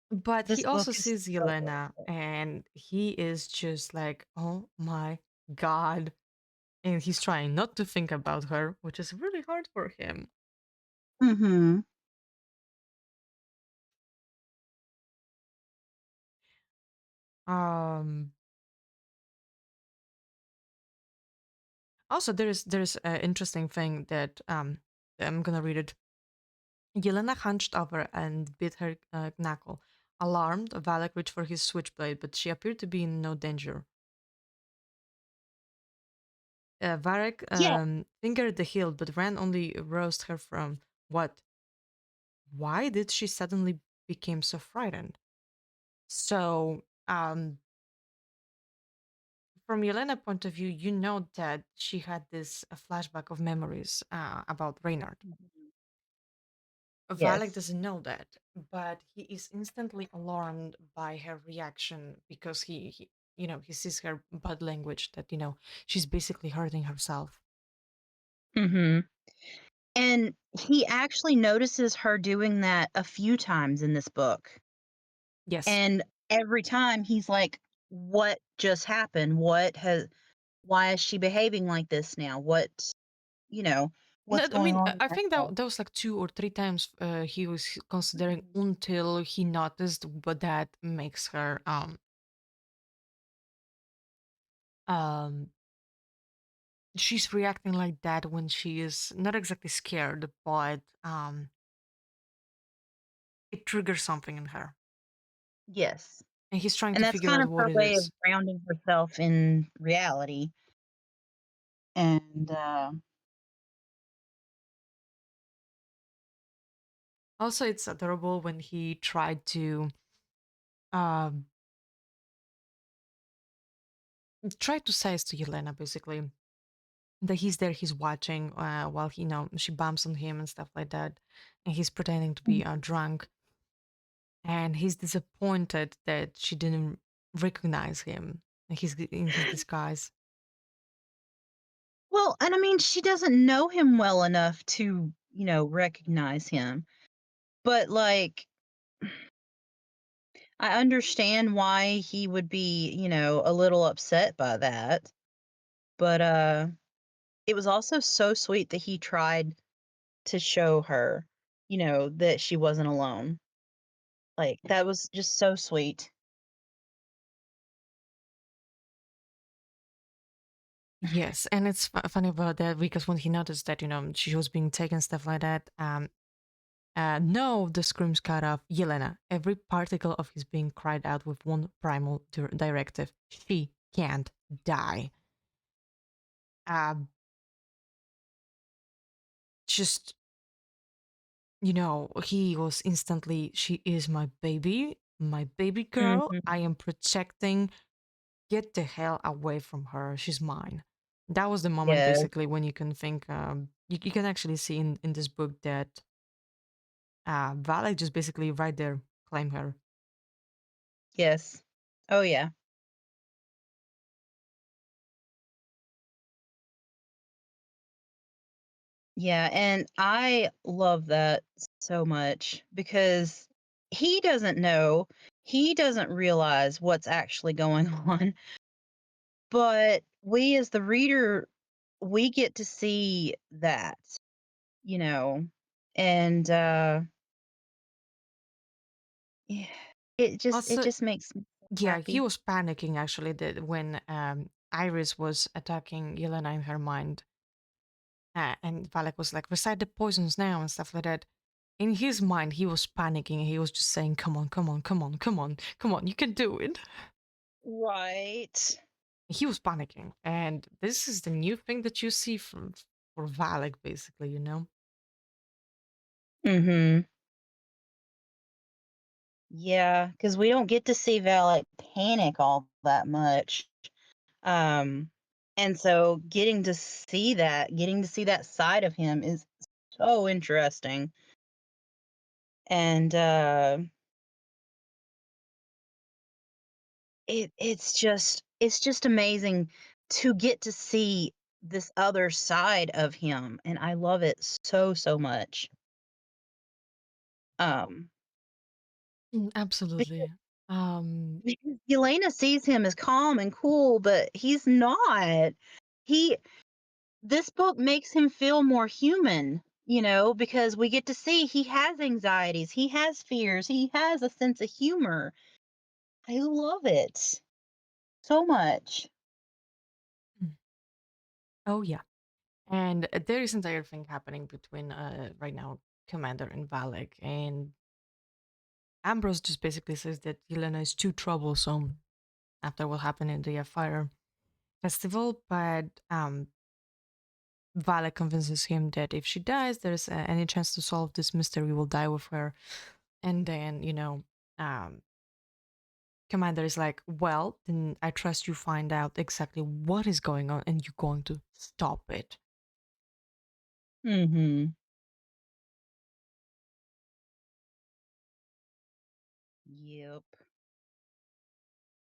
But he This also book is sees so worth Yelena it. and he is just like, oh my god. And he's trying not to think about her, which is really hard for him. Mhm. Um Also, there's an interesting thing that I'm gonna read it. Yelena hunched over and bit her knuckle. Alarmed, Valak reached for his switchblade, but she appeared to be in no danger. Varek Yeah. fingered the hilt, but Ran only roused her from what? Why did she suddenly become so frightened? So, from Yelena's point of view, you know that she had this flashback of memories about Reynard. Mhm. Valek Yes. doesn't know that, but he is instantly alarmed by her reaction because he sees her body language that she's basically hurting herself. Hmm. And he actually notices her doing that a few times in this book. Yes. And every time he's like, what just happened? Why is she behaving like this now? You know, No, what's I going mean, on with I think her? that was like 2 or 3 times he was considering Mhm. until he noticed what that makes her um she's reacting like that when she is not exactly scared, but it triggers something in her, Yes. and he's trying And to that's figure kind out of what her it way of is. grounding herself in reality. And Also, it's adorable when he tried to um says to Yelena basically that he's there, he's watching while she bumps on him and stuff like that, and he's pretending to be Mhm. drunk, and he's disappointed that she didn't recognize him, and he's in his disguise. Well, and I mean, she doesn't know him well enough to, recognize him. But like, I understand why he would be, a little upset by that. But it was also so sweet that he tried to show her, that she wasn't alone. Like that was just so sweet. Yes, and it's funny about that because when he noticed that she was being taken, stuff like that, no, the screams cut off Yelena. Every particle of his being cried out with one primal directive: she can't die. Um, just he was instantly, she is my baby girl. Mhm. I am protecting. Get the hell away from her. She's mine. That was the moment Yes. basically when you can think, you can actually see in this book that Valak just basically right there claim her. Yes. Oh yeah. Yeah, and I love that so much because he doesn't know, he doesn't realize what's actually going on, but we as the reader, we get to see that, you know, and yeah, it Also, just makes me so yeah, he happy. was panicking actually that when Iris was attacking Yelena in her mind, and Valak was like, recite the poisons now and stuff like that. In his mind, he was panicking. He was just saying, come on, come on, come on, come on, come on, you can do it. Right. He was panicking. And this is the new thing that you see for Valak, basically. Mhm. Yeah, because we don't get to see Valak panic all that much. Um, and so getting to see that side of him is so interesting. And it's just amazing to get to see this other side of him, and I love it so so much. Um, because, Absolutely. Um, because Yelena sees him as calm and cool, but he's not. He This book makes him feel more human, because we get to see he has anxieties, he has fears, he has a sense of humor. I love it so much. mm, oh, yeah. And there is entire thing happening between right now. Commander and Valek, and Ambrose just basically says that Yelena is too troublesome after what happened in the fire festival, but Valek convinces him that if she dies, there's any chance to solve this mystery, will die with her. And then, um, Commander is like, well, then I trust you find out exactly what is going on and you're going to stop it. Mhm. Yep.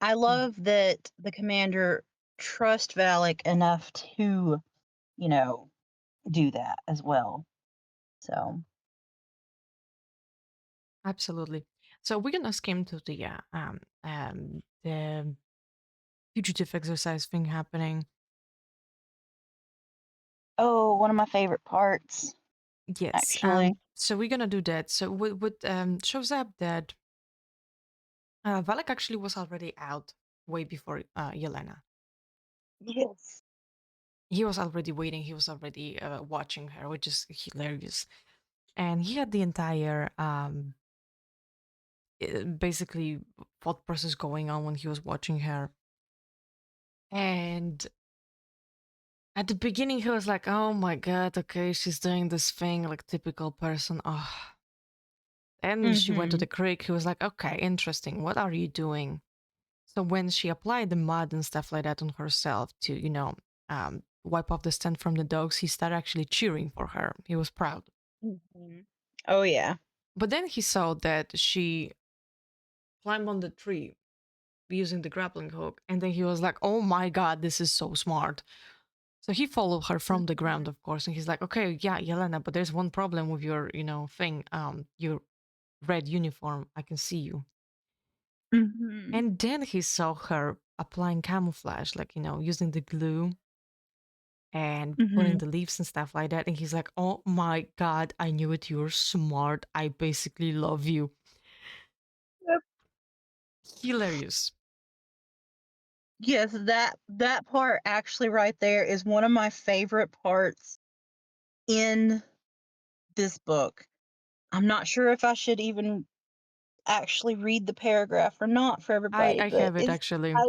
I Mm, love that the commander trusts Valak enough to, you know, do that as well. So, absolutely. So we're gonna skim to the fugitive exercise thing happening. oh, one of my favorite parts, Yes. actually. So we're gonna do that. So what shows up that Valak actually was already out way before Yelena. Yes. He was already waiting. He was already watching her, which is hilarious. And he had the entire basically thought process going on when he was watching her. And at the beginning, he was like, "Oh my god, okay, she's doing this thing like typical person." Oh, and she went to Mhm. the creek. He was like, "Okay, interesting. What are you doing?" So when she applied the mud and stuff like that on herself to, wipe off the scent from the dogs, he started actually cheering for her. He was proud. Mhm. Oh, yeah. But then he saw that she climbed on the tree using the grappling hook, and then he was like, "Oh my god, this is so smart." So he followed her from the ground, Mhm. of course, and he's like, "Okay, yeah, Yelena, but there's one problem with your, thing. Your red uniform. I can see you." Mhm. And then he saw her applying camouflage, like using the glue and putting Mhm. the leaves and stuff like that. And he's like, "Oh my god, I knew it. You're smart. I basically love you." Yep. Hilarious. Yes, that part actually right there is one of my favorite parts in this book. I'm not sure if I should even actually read the paragraph or not for I everybody, I but have it it's actually.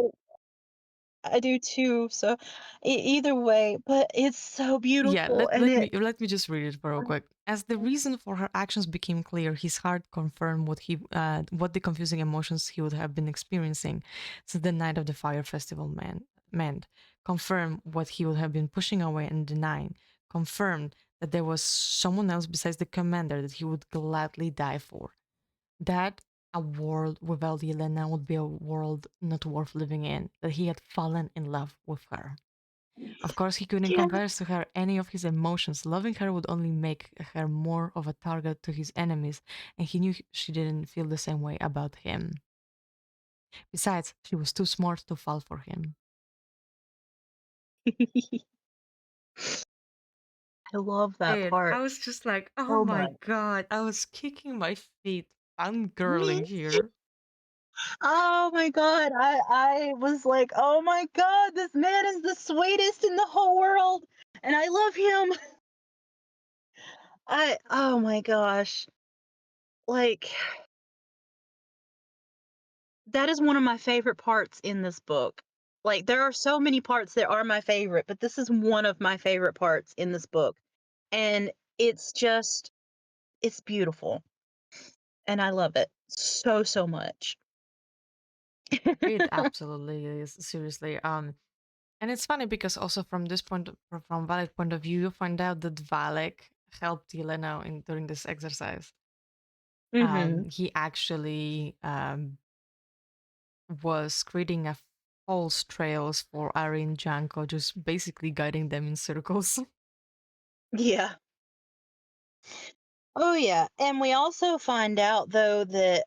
I do too. So either way, but it's so Yeah, beautiful, let, and let it. me let me just read it real quick. As the reason for her actions became clear, his heart confirmed what the confusing emotions he would have been experiencing since the night of the fire festival meant. Confirmed what he would have been pushing away and denying. Confirmed that there was someone else besides the commander that he would gladly die for. That a world without Yelena would be a world not worth living in. That he had fallen in love with her. Of course, he couldn't Yeah. confess to her any of his emotions. Loving her would only make her more of a target to his enemies, and he knew she didn't feel the same way about him. Besides, she was too smart to fall for him. I love that And I part was just like, oh so my much. god, I was kicking my feet. I'm Me girling too. here. Oh my god, I was like, "Oh my god, this man is the sweetest in the whole world, and I love him." I oh my gosh. Like, that is one of my favorite parts in this book. Like, there are so many parts that are my favorite, but this is one of my favorite parts in this book, and it's just it's beautiful, and I love it so, so much. It absolutely is, seriously. And it's funny because also from this from Valek's point of view, you find out that Valek helped Yelena in during this exercise. Mhm. He actually was creating a false trails for Ari and Janko, just basically guiding them in circles. Yeah. Oh, yeah, and we also find out, though, that,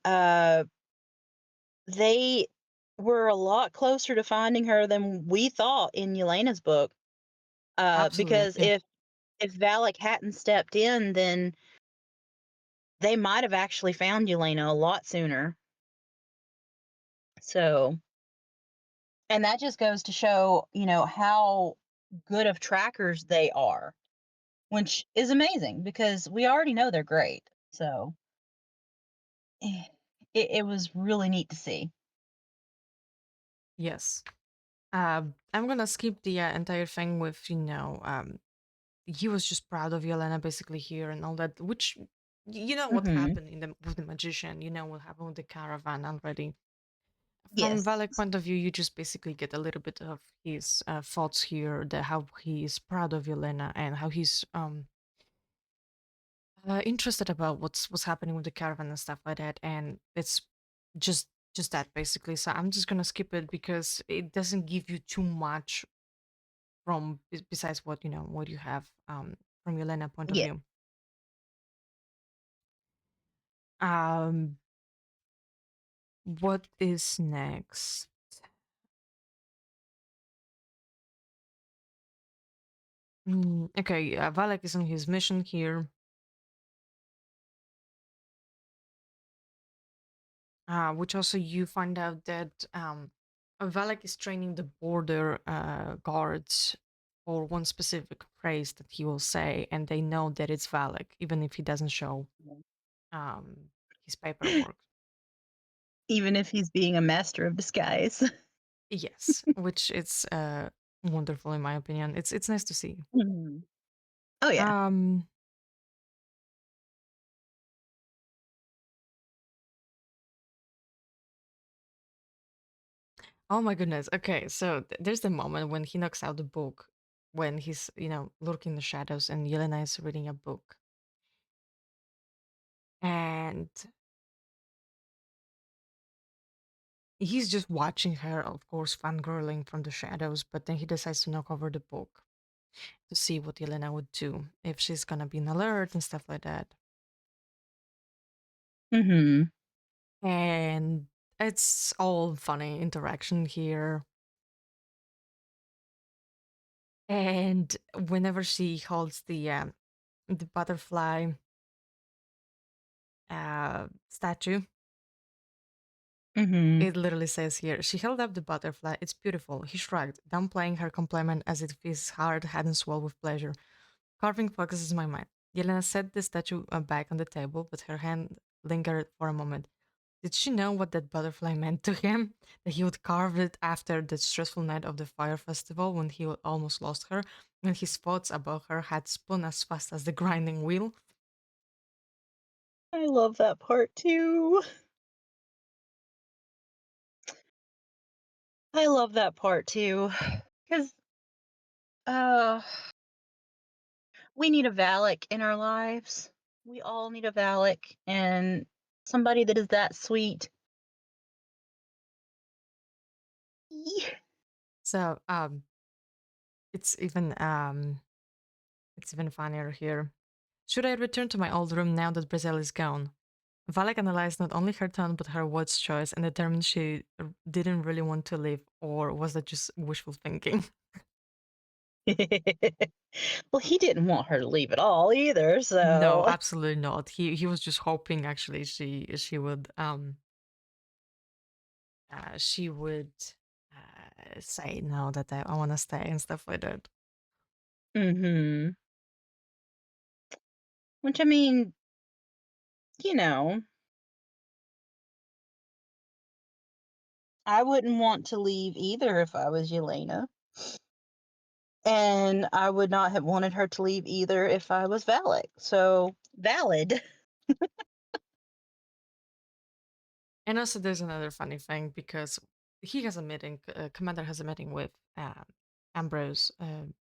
they were a lot closer to finding her than we thought in Yelena's book, Absolutely, because yeah. if Valak hadn't stepped in, then they might have actually found Yelena a lot sooner. So, and that just goes to show, how good of trackers they are. which is amazing because we already know they're great. So eh, it was really neat to see. Yes. I'm gonna skip the entire thing with he was just proud of Yelena basically here and all that, which you know what Hmm. happened with the magician, you know what happened with the caravan already. From Yes. Valek point of view, you just basically get a little bit of his thoughts here, the how he is proud of Yelena and how he's interested about what's happening with the caravan and stuff like that, and it's just just that basically. So I'm just gonna skip it because it doesn't give you too much from besides what what you have from Yelena point of Yeah. view. Um, what is next? Okay, Valak is on his mission here, which also you find out that Valak is training the border guards for one specific phrase that he will say, and they know that it's Valak, even if he doesn't show um, his paperwork. Even if he's being a master of disguise. Yes, which it's wonderful in my opinion. It's nice to see. Mhm. Oh yeah. Um, oh my goodness. Okay, so there's the moment when he knocks out the book, when he's lurking in the shadows, and Yelena is reading a book, and he's just watching her, of course, fangirling from the shadows. But then he decides to knock over the book to see what Yelena would do if she's gonna be an alert and stuff like that. Hmm. And it's all funny interaction here. And whenever she holds the butterfly statue, Hmm. it literally says here, she held up the butterfly. It's beautiful. He shrugged, downplaying her compliment as if his heart hadn't swelled with pleasure. Carving focuses my mind. Yelena set the statue back on the table, but her hand lingered for a moment. Did she know what that butterfly meant to him? That he would carve it after the stressful night of the fire festival when he almost lost her, when his thoughts about her had spun as fast as the grinding wheel? I love that part too. I love that part too. Because uh, we need a Valak in our lives. We all need a Valak and somebody that is that sweet. Yee. So it's even it's even funnier here. Should I return to my old room now that Brazil is gone? Valak analyzed not only her tone but her words choice and determined she didn't really want to leave, or was that just wishful thinking? Well, he didn't want her to leave at all either, No, so absolutely not. He was just hoping actually she would say no, that I want to stay and stuff like that. mhm. Which I mean, you know, I wouldn't want to leave either if I was Yelena. And I would not have wanted her to leave either if I was Valak. So valid. And also, there's another funny thing because he has a meeting. Commander has a meeting with Ambrose. No,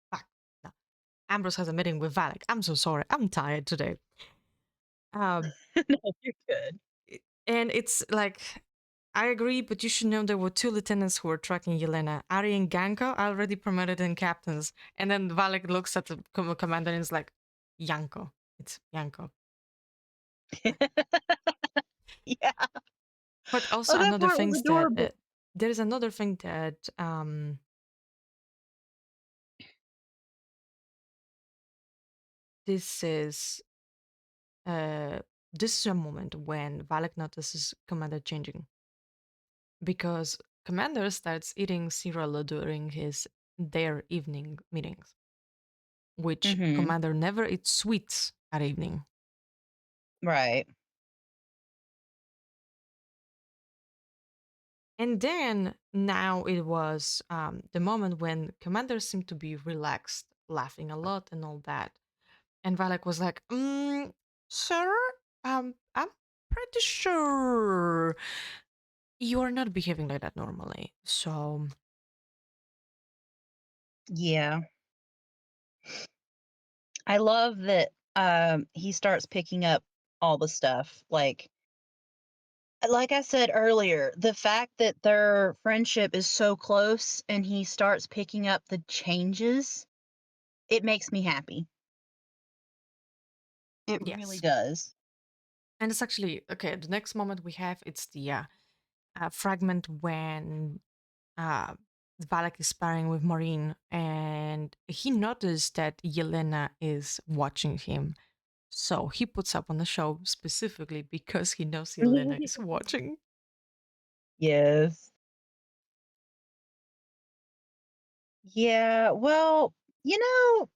Ambrose has a meeting with Valak. I'm so sorry. I'm tired today. Um, No, you're good. and it's like, I agree, but you should know there were two lieutenants who were tracking Yelena. Ari and Ganko are already promoted in captains. And then Valak looks at the commander and is like, Yanko. It's Yanko. Yeah. But also Oh, that another part was things that adorable. there is another thing that this is uh this is a moment when Valak notices Commander changing because Commander starts eating cereal during his their evening meetings. which Mhm. Commander never eats sweets at evening. Right. And then now it was the moment when Commander seemed to be relaxed, laughing a lot and all that. And Valak was like, sir, I'm pretty sure you are not behaving like that normally. So, Yeah. I love that he starts picking up all the stuff. Like I said earlier, the fact that their friendship is so close and he starts picking up the changes, it makes me happy. It really yes. does. And it's actually, okay, the next moment we have, it's the fragment when uh, Valak is sparring with Maureen and he noticed that Yelena is watching him. So he puts up on the show specifically because he knows Yelena is watching. Yes. Yeah, well, you know,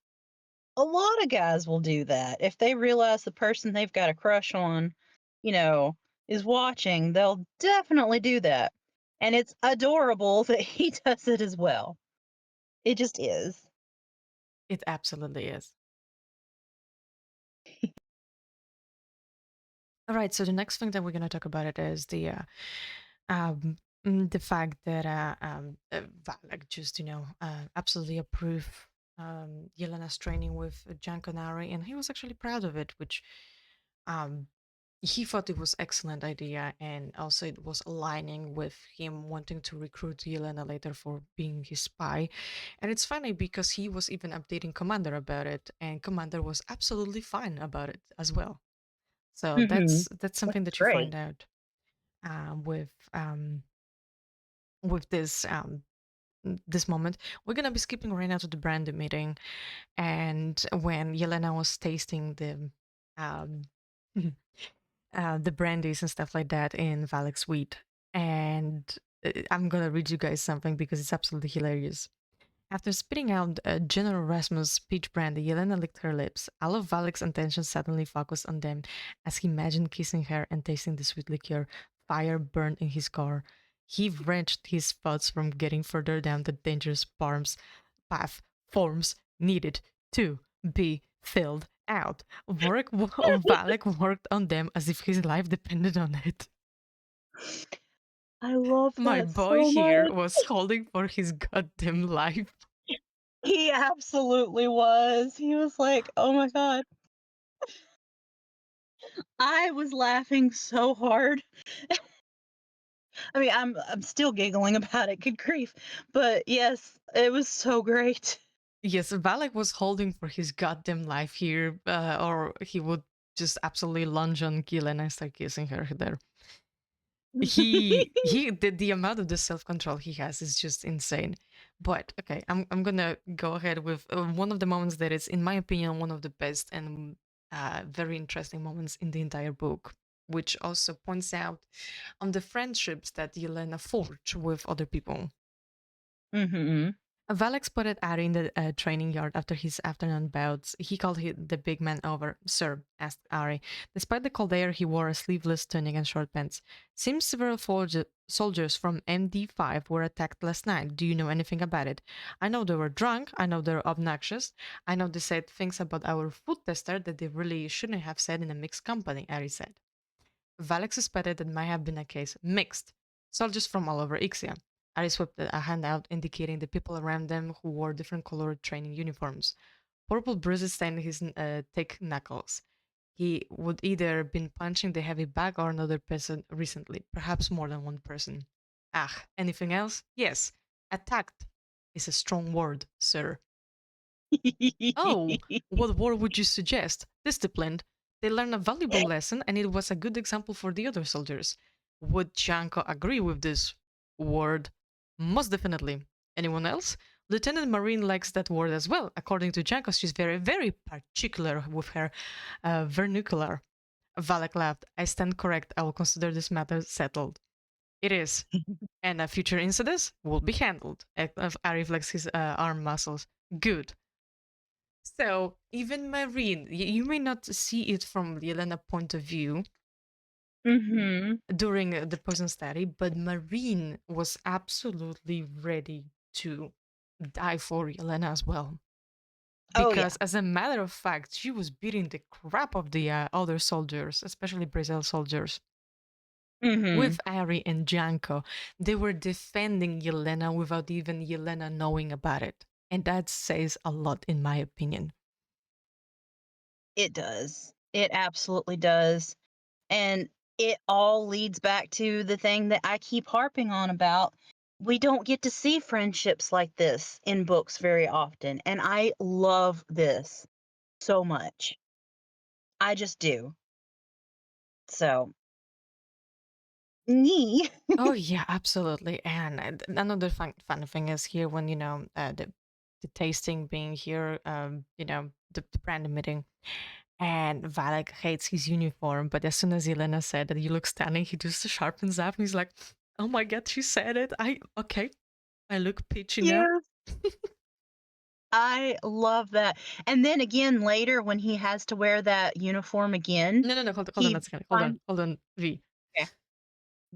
a lot of guys will do that. If they realize the person they've got a crush on, you know, is watching, they'll definitely do that. And it's adorable that he does it as well. It just is. It absolutely is. All right, so the next thing that we're going to talk about it is um, the fact that Valak just, absolutely approve Yelena's training with Janko Nari, and he was actually proud of it, which um, he thought it was excellent idea, and also it was aligning with him wanting to recruit Yelena later for being his spy. And it's funny because he was even updating Commander about it, and Commander was absolutely fine about it as well. So Mhm. that's something That's that you find great. out with this moment. We're gonna be skipping right now to the brand meeting, and when Yelena was tasting um, the brandies and stuff like that in Valak Suite, and I'm gonna read you guys something because it's absolutely hilarious. After spitting out General Rasmus' peach brandy, Yelena licked her lips. All of Valek's attention suddenly focused on them as he imagined kissing her and tasting the sweet liqueur. Fire burned in his core. He wrenched his thoughts from getting further down the dangerous path forms needed to be filled out. Valek worked on them as if his life depended on it. I love My that boy so here much. was holding for his goddamn life. He absolutely was. He was like, "Oh my god." I was laughing so hard. I mean, I'm still giggling about it. Good grief. But yes, it was so great. Yes, Valak was holding for his goddamn life here, or he would just absolutely lunge on Gillen and start kissing her there. The amount of the self control he has is just insane. But okay, I'm gonna go ahead with one of the moments that is, in my opinion, one of the best and very interesting moments in the entire book, which also points out on the friendships that Yelena forged with other people. Mhm. Valek spotted Ari in the training yard after his afternoon bouts. He called the big man over. Sir, asked Ari. Despite the cold air, he wore a sleeveless tunic and short pants. Seems several soldiers from MD5 were attacked last night. Do you know anything about it? I know they were drunk. I know they're obnoxious. I know they said things about our food tester that they really shouldn't have said in a mixed company, Ari said. Valek suspected it might have been a case mixed. Soldiers from all over Ixia. Aris whipped a hand out, indicating the people around them who wore different colored training uniforms. Purple bruises stained his thick knuckles. He would either been punching the heavy bag or another person recently, perhaps more than one person. Ah, anything else? Yes. Attacked is a strong word, sir. Oh, what word would you suggest? Disciplined. They learned a valuable lesson and it was a good example for the other soldiers. Would Janko agree with this word? Most definitely. Anyone else? Lieutenant Marine likes that word as well. According to Janko, she's very, very particular with her vernacular. Valak laughed. I stand correct. I will consider this matter settled. It is. And future incidents will be handled. Ari flexed his arm muscles. Good. So even Marine, you may not see it from Yelena point of view Mm-hmm. during the poison study, but Marine was absolutely ready to die for Yelena as well. Oh Because yeah. as a matter of fact, she was beating the crap of the other soldiers, especially Brazil soldiers. Mm-hmm. With Ari and Janko, they were defending Yelena without even Yelena knowing about it. And that says a lot, in my opinion. It does. It absolutely does. And it all leads back to the thing that I keep harping on about. We don't get to see friendships like this in books very often. And I love this so much. I just do. So, me. Oh yeah, absolutely. And another fun thing is here when the tasting being here, the brand meeting, and Valak hates his uniform, but as soon as Elena said that you look stunning, he just sharpens up and he's like, "Oh my god, she said it. I look peachy now." Yes. I love that. And then again later when he has to wear that uniform again, No, no, no. Hold on he a second. finds Hold on. V. okay.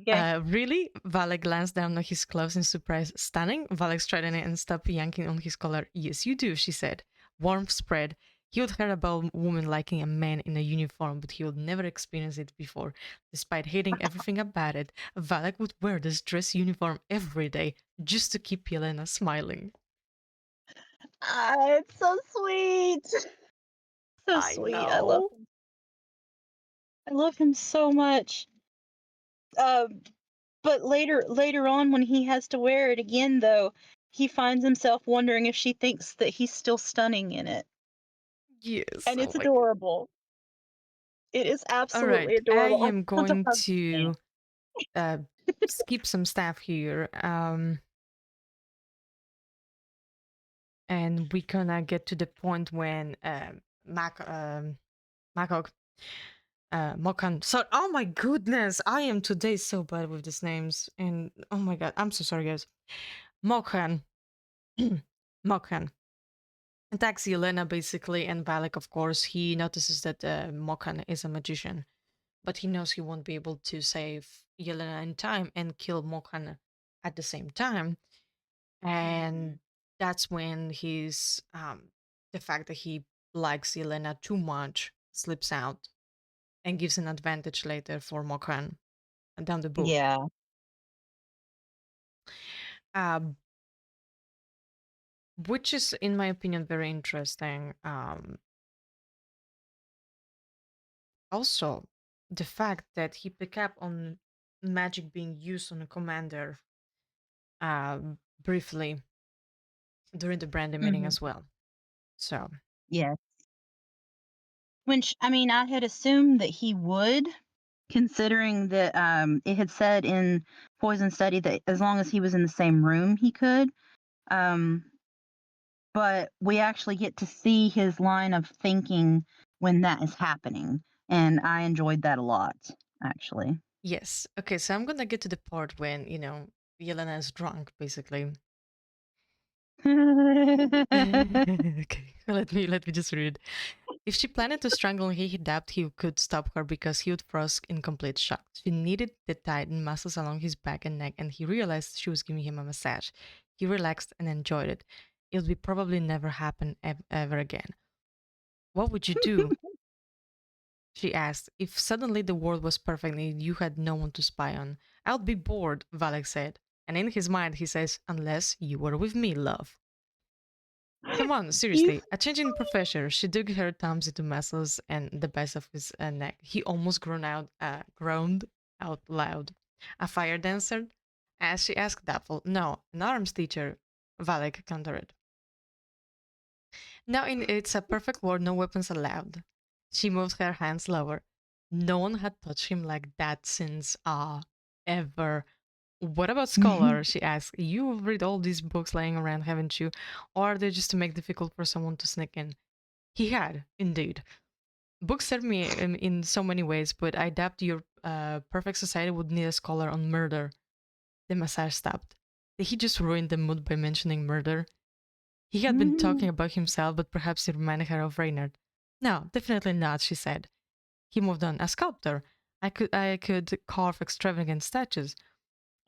Okay. Really? Valek glanced down at his clothes in surprise. Stunning? Valek straightened and stopped yanking on his collar. Yes, you do, she said. Warmth spread. He would heard about a woman liking a man in a uniform, but he would never experienced it before. Despite hating everything about it, Valek would wear this dress uniform every day just to keep Yelena smiling. Ah, it's so sweet. So I sweet. I love know. him. I love him so much. Um, but later on when he has to wear it again though, he finds himself wondering if she thinks that he's still stunning in it. Yes. And Oh it's my god. adorable. It is All absolutely right. I adorable. I am want to going hug the man. to uh, skip some stuff here. And we gonna get to the point when Makok Mokan. So, oh my goodness, I am today so bad with these names, and oh my god, I'm so sorry, guys. Mokan, Mokan attacks Yelena basically, and Valak, of course, he notices that Mokan is a magician, but he knows he won't be able to save Yelena in time and kill Mokan at the same time. Mhm. And that's when he's the fact that he likes Yelena too much slips out and gives an advantage later for Mokran down the book, Yeah. um, which is, in my opinion, very interesting. Also, the fact that he picked up on magic being used on a commander briefly during the Brandy meeting Mhm. as well. So, Yes. Which I mean, I had assumed that he would, considering that it had said in Poison Study that as long as he was in the same room, he could. Um, but we actually get to see his line of thinking when that is happening, and I enjoyed that a lot, actually. yes. Okay, so I'm gonna get to the part when, Yelena is drunk, basically. Okay, let me just read. If she planned to strangle him, he doubted he could stop her because he would froze in complete shock. She needed the tightened muscles along his back and neck, and he realized she was giving him a massage. He relaxed and enjoyed it. It would be probably never happen ever again. What would you do? She asked. If suddenly the world was perfect and you had no one to spy on, I'd be bored, Valek said. And in his mind, he says, unless you were with me, love. Come on, You seriously. A change in professor. She dug her thumbs into muscles and the base of his neck. He almost groaned out loud. A fire dancer? As she asked doubtful. No, an arms teacher. Valek countered. Now, it's a perfect world, no weapons allowed. She moved her hands lower. No one had touched him like that since, ever. What about Scholar? She asked. You've read all these books lying around, haven't you? Or are they just to make it difficult for someone to sneak in? He had, indeed. Books serve me in so many ways, but I doubt your perfect society would need a scholar on murder. The massage stopped. Did he just ruin the mood by mentioning murder? He had been talking Mhm. about himself, but perhaps it reminded her of Reynard. No, definitely not, she said. He moved on. A sculptor. I could carve extravagant statues.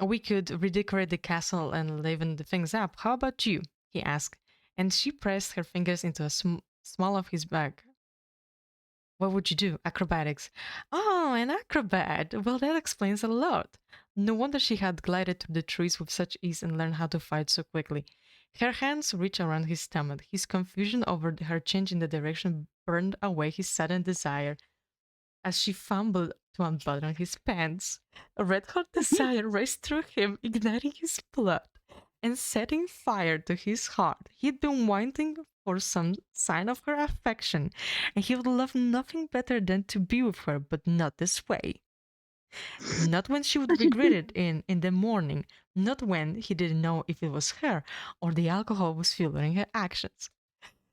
We could redecorate the castle and liven the things up. How about you? He asked. And she pressed her fingers into a small of his back. What would you do? Acrobatics. Oh, an acrobat. Well, that explains a lot. No wonder she had glided through the trees with such ease and learned how to fight so quickly. Her hands reached around his stomach. His confusion over her change in the direction burned away his sudden desire. As she fumbled to unbutton his pants, a red hot desire raced through him, igniting his blood and setting fire to his heart. He'd been wanting for some sign of her affection, and he would love nothing better than to be with her, but not this way. Not when she would Such a regret good it in the morning, not when he didn't know if it was her or the alcohol was fueling her actions.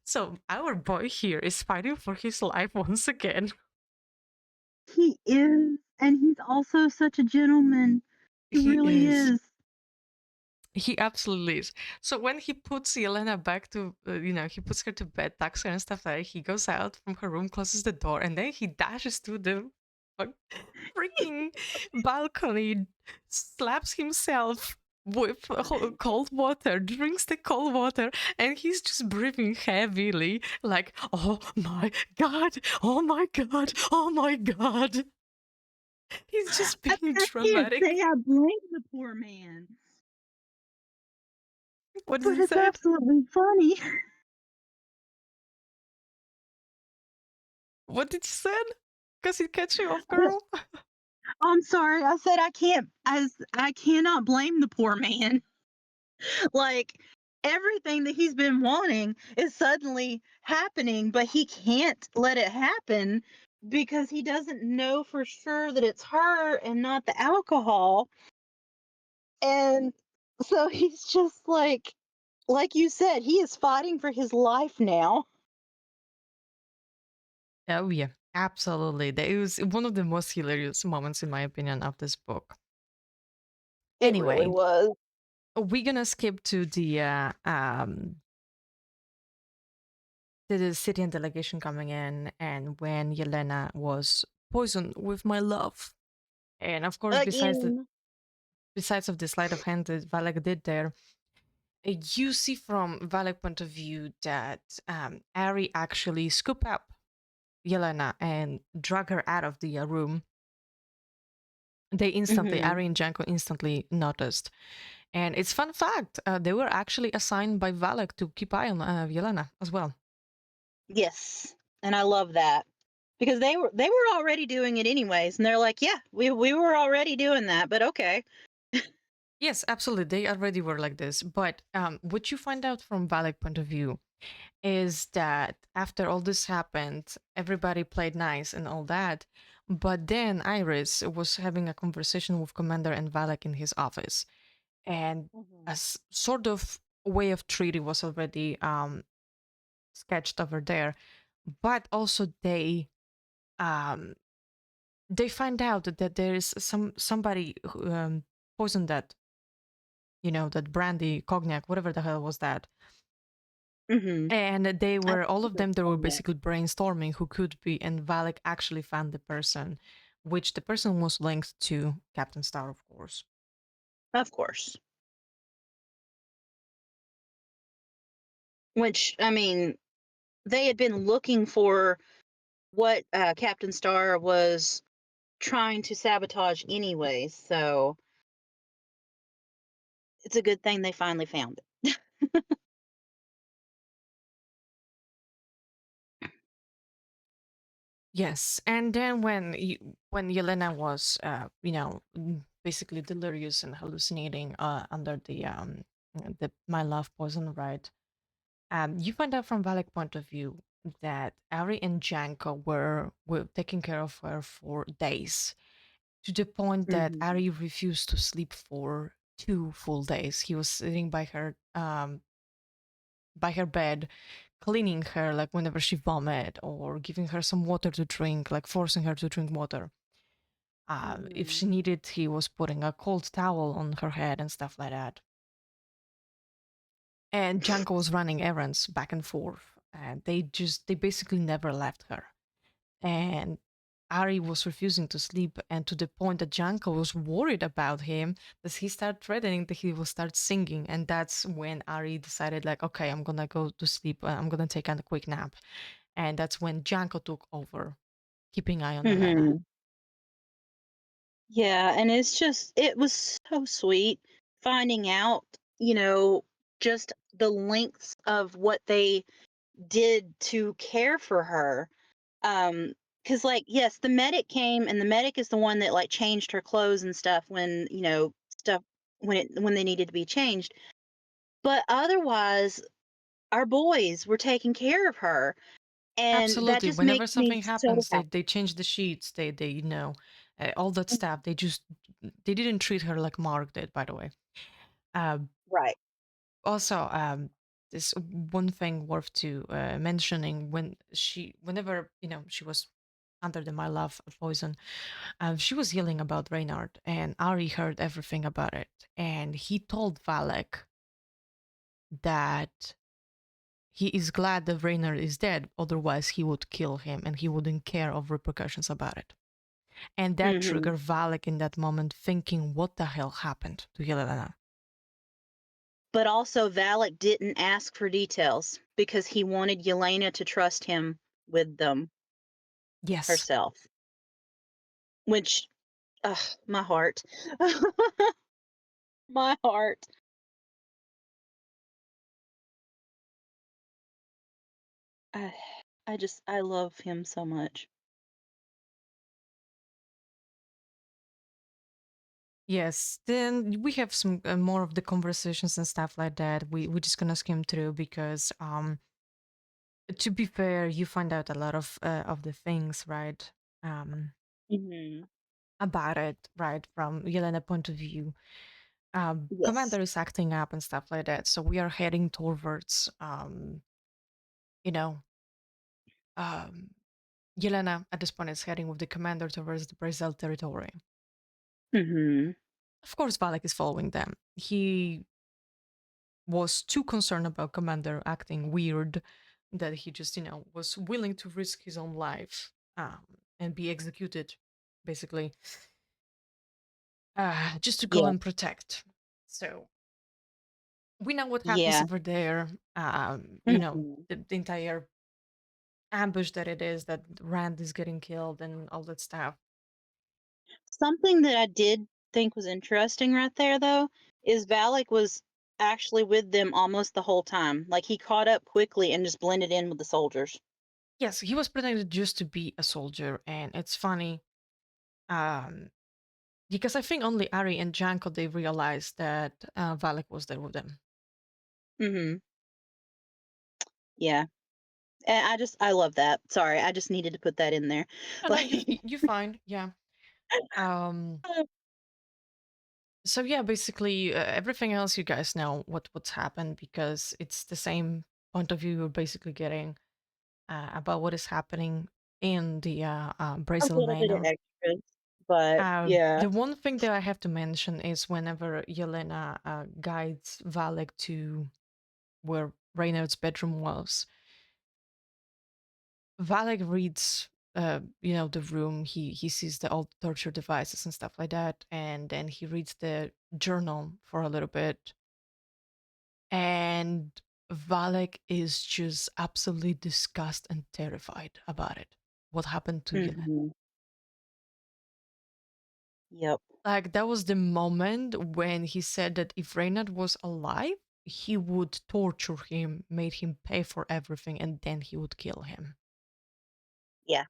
So our boy here is fighting for his life once again. he is, and he's also such a gentleman. He He really is. is. He absolutely is. So when he puts Yelena back to, he puts her to bed, tucks her and stuff like that, he goes out from her room, closes the door, and then he dashes to the fuck- freaking balcony, slaps himself with cold water, drinks the cold water, and he's just breathing heavily, like, oh my god, oh my god, oh my god. He's just being I can't say dramatic. I blame the poor man, What did but he it's say? absolutely funny. What did you say? Because he catch you off, girl? I'm sorry. I said I cannot blame the poor man. Like everything that he's been wanting is suddenly happening, but he can't let it happen because he doesn't know for sure that it's her and not the alcohol. And so he's just like you said, he is fighting for his life now. Oh, yeah, absolutely. That it was one of the most hilarious moments, in my opinion, of this book. It really Anyway, was. we're gonna skip to the city and delegation coming in, and when Yelena was poisoned with my love. And of course, Again. besides of the sleight of hand that Valak did there, you see from Valak point of view that Ari actually scoop up Yelena and drag her out of the room. They instantly, Hmm. Ari and Janko instantly noticed. And it's fun fact, they were actually assigned by Valak to keep eye on Yelena as well. Yes. And I love that. Because they were already doing it anyways, and they're like, "Yeah, we were already doing that, but okay." Yes, absolutely, they already were like this. But what you find out from Valak point of view is that after all this happened, everybody played nice and all that. But then Iris was having a conversation with Commander and Valak in his office. And a Mhm. sort of way of treaty was already sketched over there. But also um, they find out that there is somebody who poisoned that, that brandy, cognac, whatever the hell was that. Mhm. And they I were, think all it of was them, they were cognac. basically brainstorming who could be, and Valak actually found the person, which the person was linked to Captain Star, of course. Of course. Which I mean, they had been looking for what Captain Star was trying to sabotage anyway, so it's a good thing they finally found it. Yes, and then when Yelena was, basically delirious and hallucinating under the my love poison, right? You find out from Valek point of view that Ari and Janko were taking care of her for days, to the point that Mhm. Ari refused to sleep for 2 full days. He was sitting by her bed, cleaning her like whenever she vomit, or giving her some water to drink, like forcing her to drink water. If Mhm. she needed, he was putting a cold towel on her head and stuff like that. and Janko was running errands back and forth, and they basically never left her. And Ari was refusing to sleep, and to the point that Janko was worried about him, that he started threatening that he will start singing, and that's when Ari decided, like, okay, I'm gonna go to sleep, I'm gonna take a quick nap, and that's when Janko took over, keeping eye on Elena. Hmm. Yeah, and it was so sweet finding out, just the lengths of what they did to care for her. Cuz like yes, the medic came and the medic is the one that like changed her clothes and stuff when, stuff when they needed to be changed. But otherwise, our boys were taking care of her and that Absolutely. just Whenever makes me something so happens, happy. they change the sheets. They all that stuff. They didn't treat her like Mark did. By the way. Um, Right. Also, this one thing worth to mentioning, whenever she was under the my love poison, she was yelling about Reynard, and Ari heard everything about it, and he told Valek that he is glad that Reynard is dead, otherwise he would kill him, and he wouldn't care of repercussions about it. And that Mhm. triggered Valek in that moment, thinking, "What the hell happened to Helena?" But also Valak didn't ask for details because he wanted Yelena to trust him with them Yes, herself, which, ugh, my heart. My heart. I I love him so much. yes. Then we have some more of the conversations and stuff like that. We're just gonna skim through because, to be fair, you find out a lot of the things, right? Um, Mhm. about it, right, from Yelena point of view. Yes. Commander is acting up and stuff like that. So we are heading towards, you know, um, Yelena at this point is heading with the commander towards the Brazil territory. Mhm. Of course, Valek is following them. He was too concerned about Commander acting weird that he just, was willing to risk his own life, and be executed, basically, just to go Yeah. and protect. So we know what happens Yeah. over there. Mhm. The entire ambush that it is, that Rand is getting killed and all that stuff. Something that I did think was interesting right there though is Valak was actually with them almost the whole time. Like he caught up quickly and just blended in with the soldiers. Yes, he was pretending just to be a soldier, and it's funny, um, because I think only Ari and Janko they realized that Valek was there with them. Mhm. Yeah. And I love that. Sorry, I just needed to put that in there. No, no, Like, you find, yeah. Um, so yeah, basically everything else you guys know what's happened because it's the same point of view you're basically getting about what is happening in the a Brazil little bit of Manor. extras, but yeah. The one thing that I have to mention is whenever Yelena guides Valek to where Reynard's bedroom was, Valek reads, the room. He sees the old torture devices and stuff like that, and then he reads the journal for a little bit, and Valek is just absolutely disgusted and terrified about it. What happened to Yelena? Mhm. Yep. Like that was the moment when he said that if Reynard was alive, he would torture him, made him pay for everything, and then he would kill him. Yeah.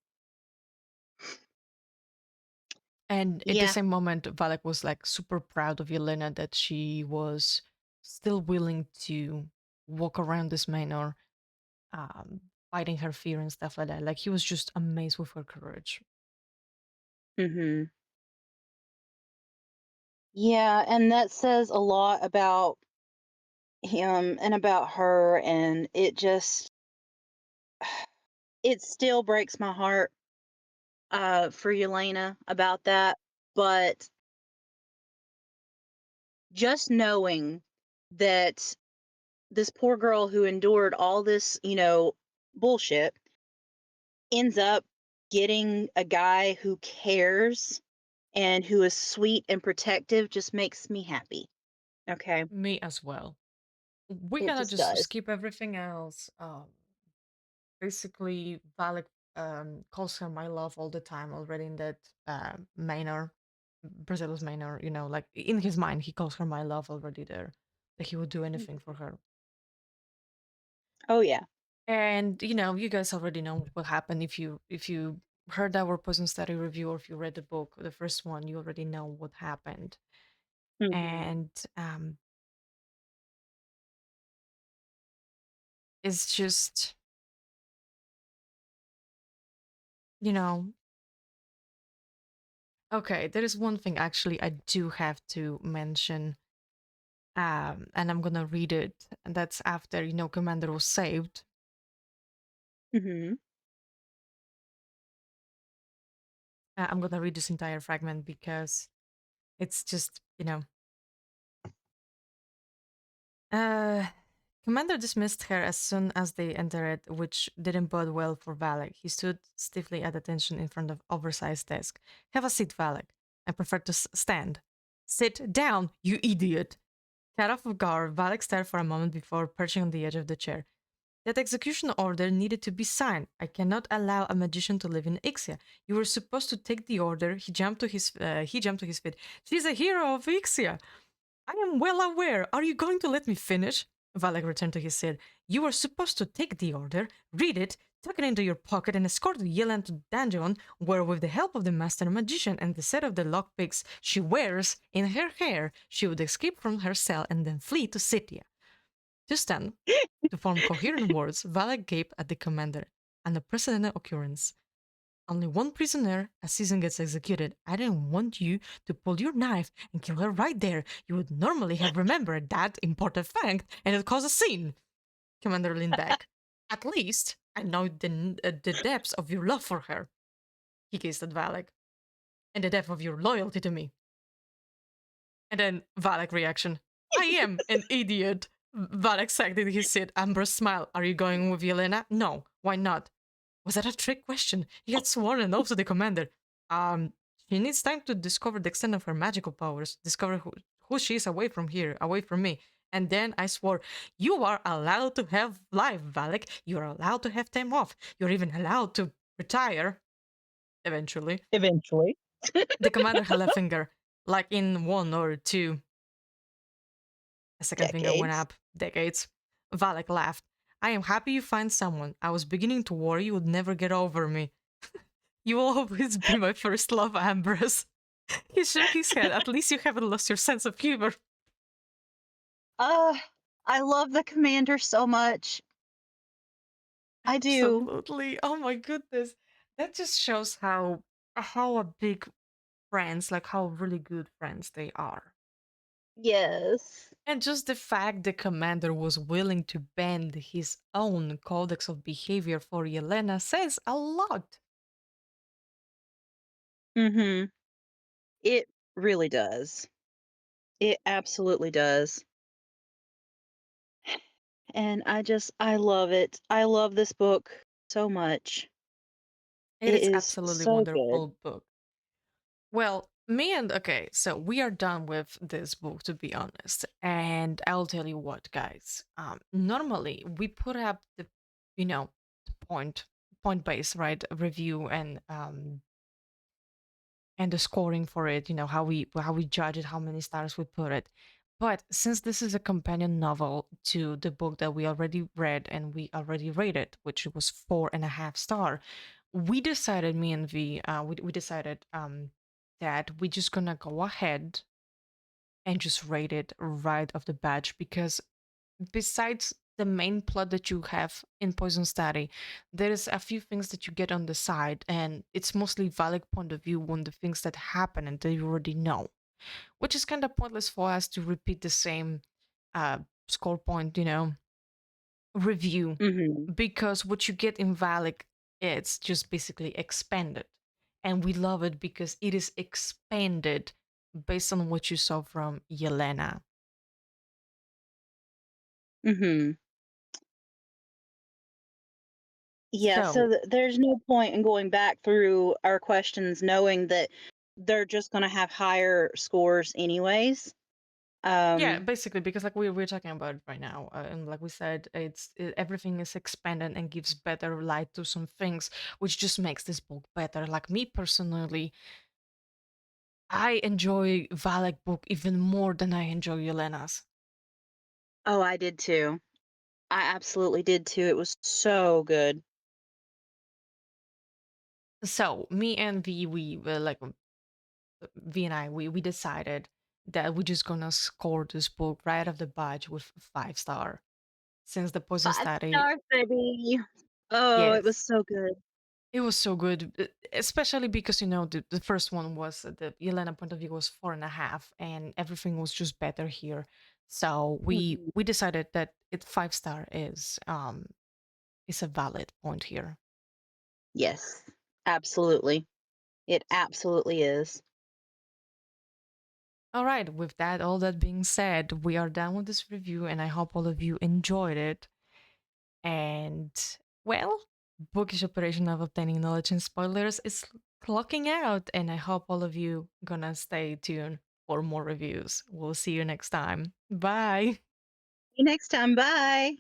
And at the Yeah. same moment, Valek was like super proud of Yelena that she was still willing to walk around this manor, um, fighting her fear and stuff like that. Like he was just amazed with her courage. Mhm. Yeah, and that says a lot about him and about her, and it still breaks my heart for Yelena about that, but just knowing that this poor girl who endured all this, bullshit, ends up getting a guy who cares and who is sweet and protective just makes me happy. Okay. Me as well. We It gotta just just does. skip everything else. Basically, Valak calls her my love all the time already in that manner, Brazil's manner, like in his mind, he calls her my love already there, that he would do anything for her. Oh, yeah. And you guys already know what will happen if you heard our Poison Study review or if you read the book, the first one, you already know what happened. Hmm. And it's just, you know, okay, there is one thing actually I do have to mention. And I'm gonna read it. And that's after, Commander was saved. Hmm. I'm gonna read this entire fragment because it's just, Uh, Commander dismissed her as soon as they entered, which didn't bode well for Valek. He stood stiffly at attention in front of oversized desk. Have a seat, Valek. I prefer to stand. Sit down, you idiot. Caught off guard, Valek stared for a moment before perching on the edge of the chair. That execution order needed to be signed. I cannot allow a magician to live in Ixia. You were supposed to take the order. He jumped to his feet. She's a hero of Ixia. I am well aware. Are you going to let me finish? Valek returned to his seat. You were supposed to take the order, read it, tuck it into your pocket, and escort Yelan to dungeon, where, with the help of the master magician and the set of the lockpicks she wears in her hair, she would escape from her cell and then flee to Scythia. Just then, to form coherent words, Valak gaped at the commander. An unprecedented occurrence. Only one prisoner, as season gets executed. I didn't want you to pull your knife and kill her right there. You would normally have remembered that important fact, and it caused a scene. Commander leaned back. At least I know the depths of your love for her. He gazed at Valak. And the depth of your loyalty to me. And then Valak reaction. I am an idiot. Valak sagged in his seat. Amber smiled. Are you going with Yelena? No. Why not? Was that a trick question? He had sworn an oath to the commander. Um, she needs time to discover the extent of her magical powers, discover who she is away from here, away from me. And then I swore, you are allowed to have life, Valek. You are allowed to have time off. You're even allowed to retire, eventually. Eventually. The commander held a finger, like in one or two. A second finger went Decades. up. Decades. Valek laughed. I am happy you find someone. I was beginning to worry you would never get over me. You will always be my first love, Ambrose. He shook his head. At least you haven't lost your sense of humor. Uh, I love the commander so much. I do. Absolutely. Oh my goodness. That just shows how a big friends, like how really good friends they are. Yes. And just the fact the commander was willing to bend his own codex of behavior for Yelena says a lot. Mhm. It really does. It absolutely does. And I love it. I love this book so much. It It is is absolutely so good. wonderful book. Well, me and okay, so we are done with this book, to be honest. And I'll tell you what, guys. Normally we put up the, you know, the point based, right, review and the scoring for it. How we judge it, how many stars we put it. But since this is a companion novel to the book that we already read and we already rated, which was 4.5 star, we decided, me and V, we decided that we're just gonna go ahead and just rate it right off the bat because besides the main plot that you have in Poison Study, there is a few things that you get on the side, and it's mostly valid point of view on the things that happen and that you already know, which is kind of pointless for us to repeat the same uh, score point, review, Mhm. because what you get in Valak, it's just basically expanded. And we love it because it is expanded based on what you saw from Yelena. Mhm. Yeah, so So, there's no point in going back through our questions knowing that they're just gonna have higher scores anyways. yeah, Um, basically, because like we're talking about it right now, and like we said, everything is expanded and gives better light to some things, which just makes this book better. Like me personally, I enjoy Valek book even more than I enjoy Yelena's. oh, I did too. I absolutely did too. It was so good. So me and V, V and I, we decided that we're just gonna score this book right off the bat with 5 star. Since the poison 5 study, stars, baby. Oh, it yes, was so good. it was so good, especially because the first one was the Yelena point of view was 4.5, and everything was just better here. So we Mhm. we decided that 5 star is a valid point here. Yes, absolutely. It absolutely is. All right, with that, all that being said, we are done with this review, and I hope all of you enjoyed it. And, well, bookish operation of obtaining knowledge and spoilers is clocking out, and I hope all of you gonna stay tuned for more reviews. We'll see you next time. Bye. See you next time. Bye.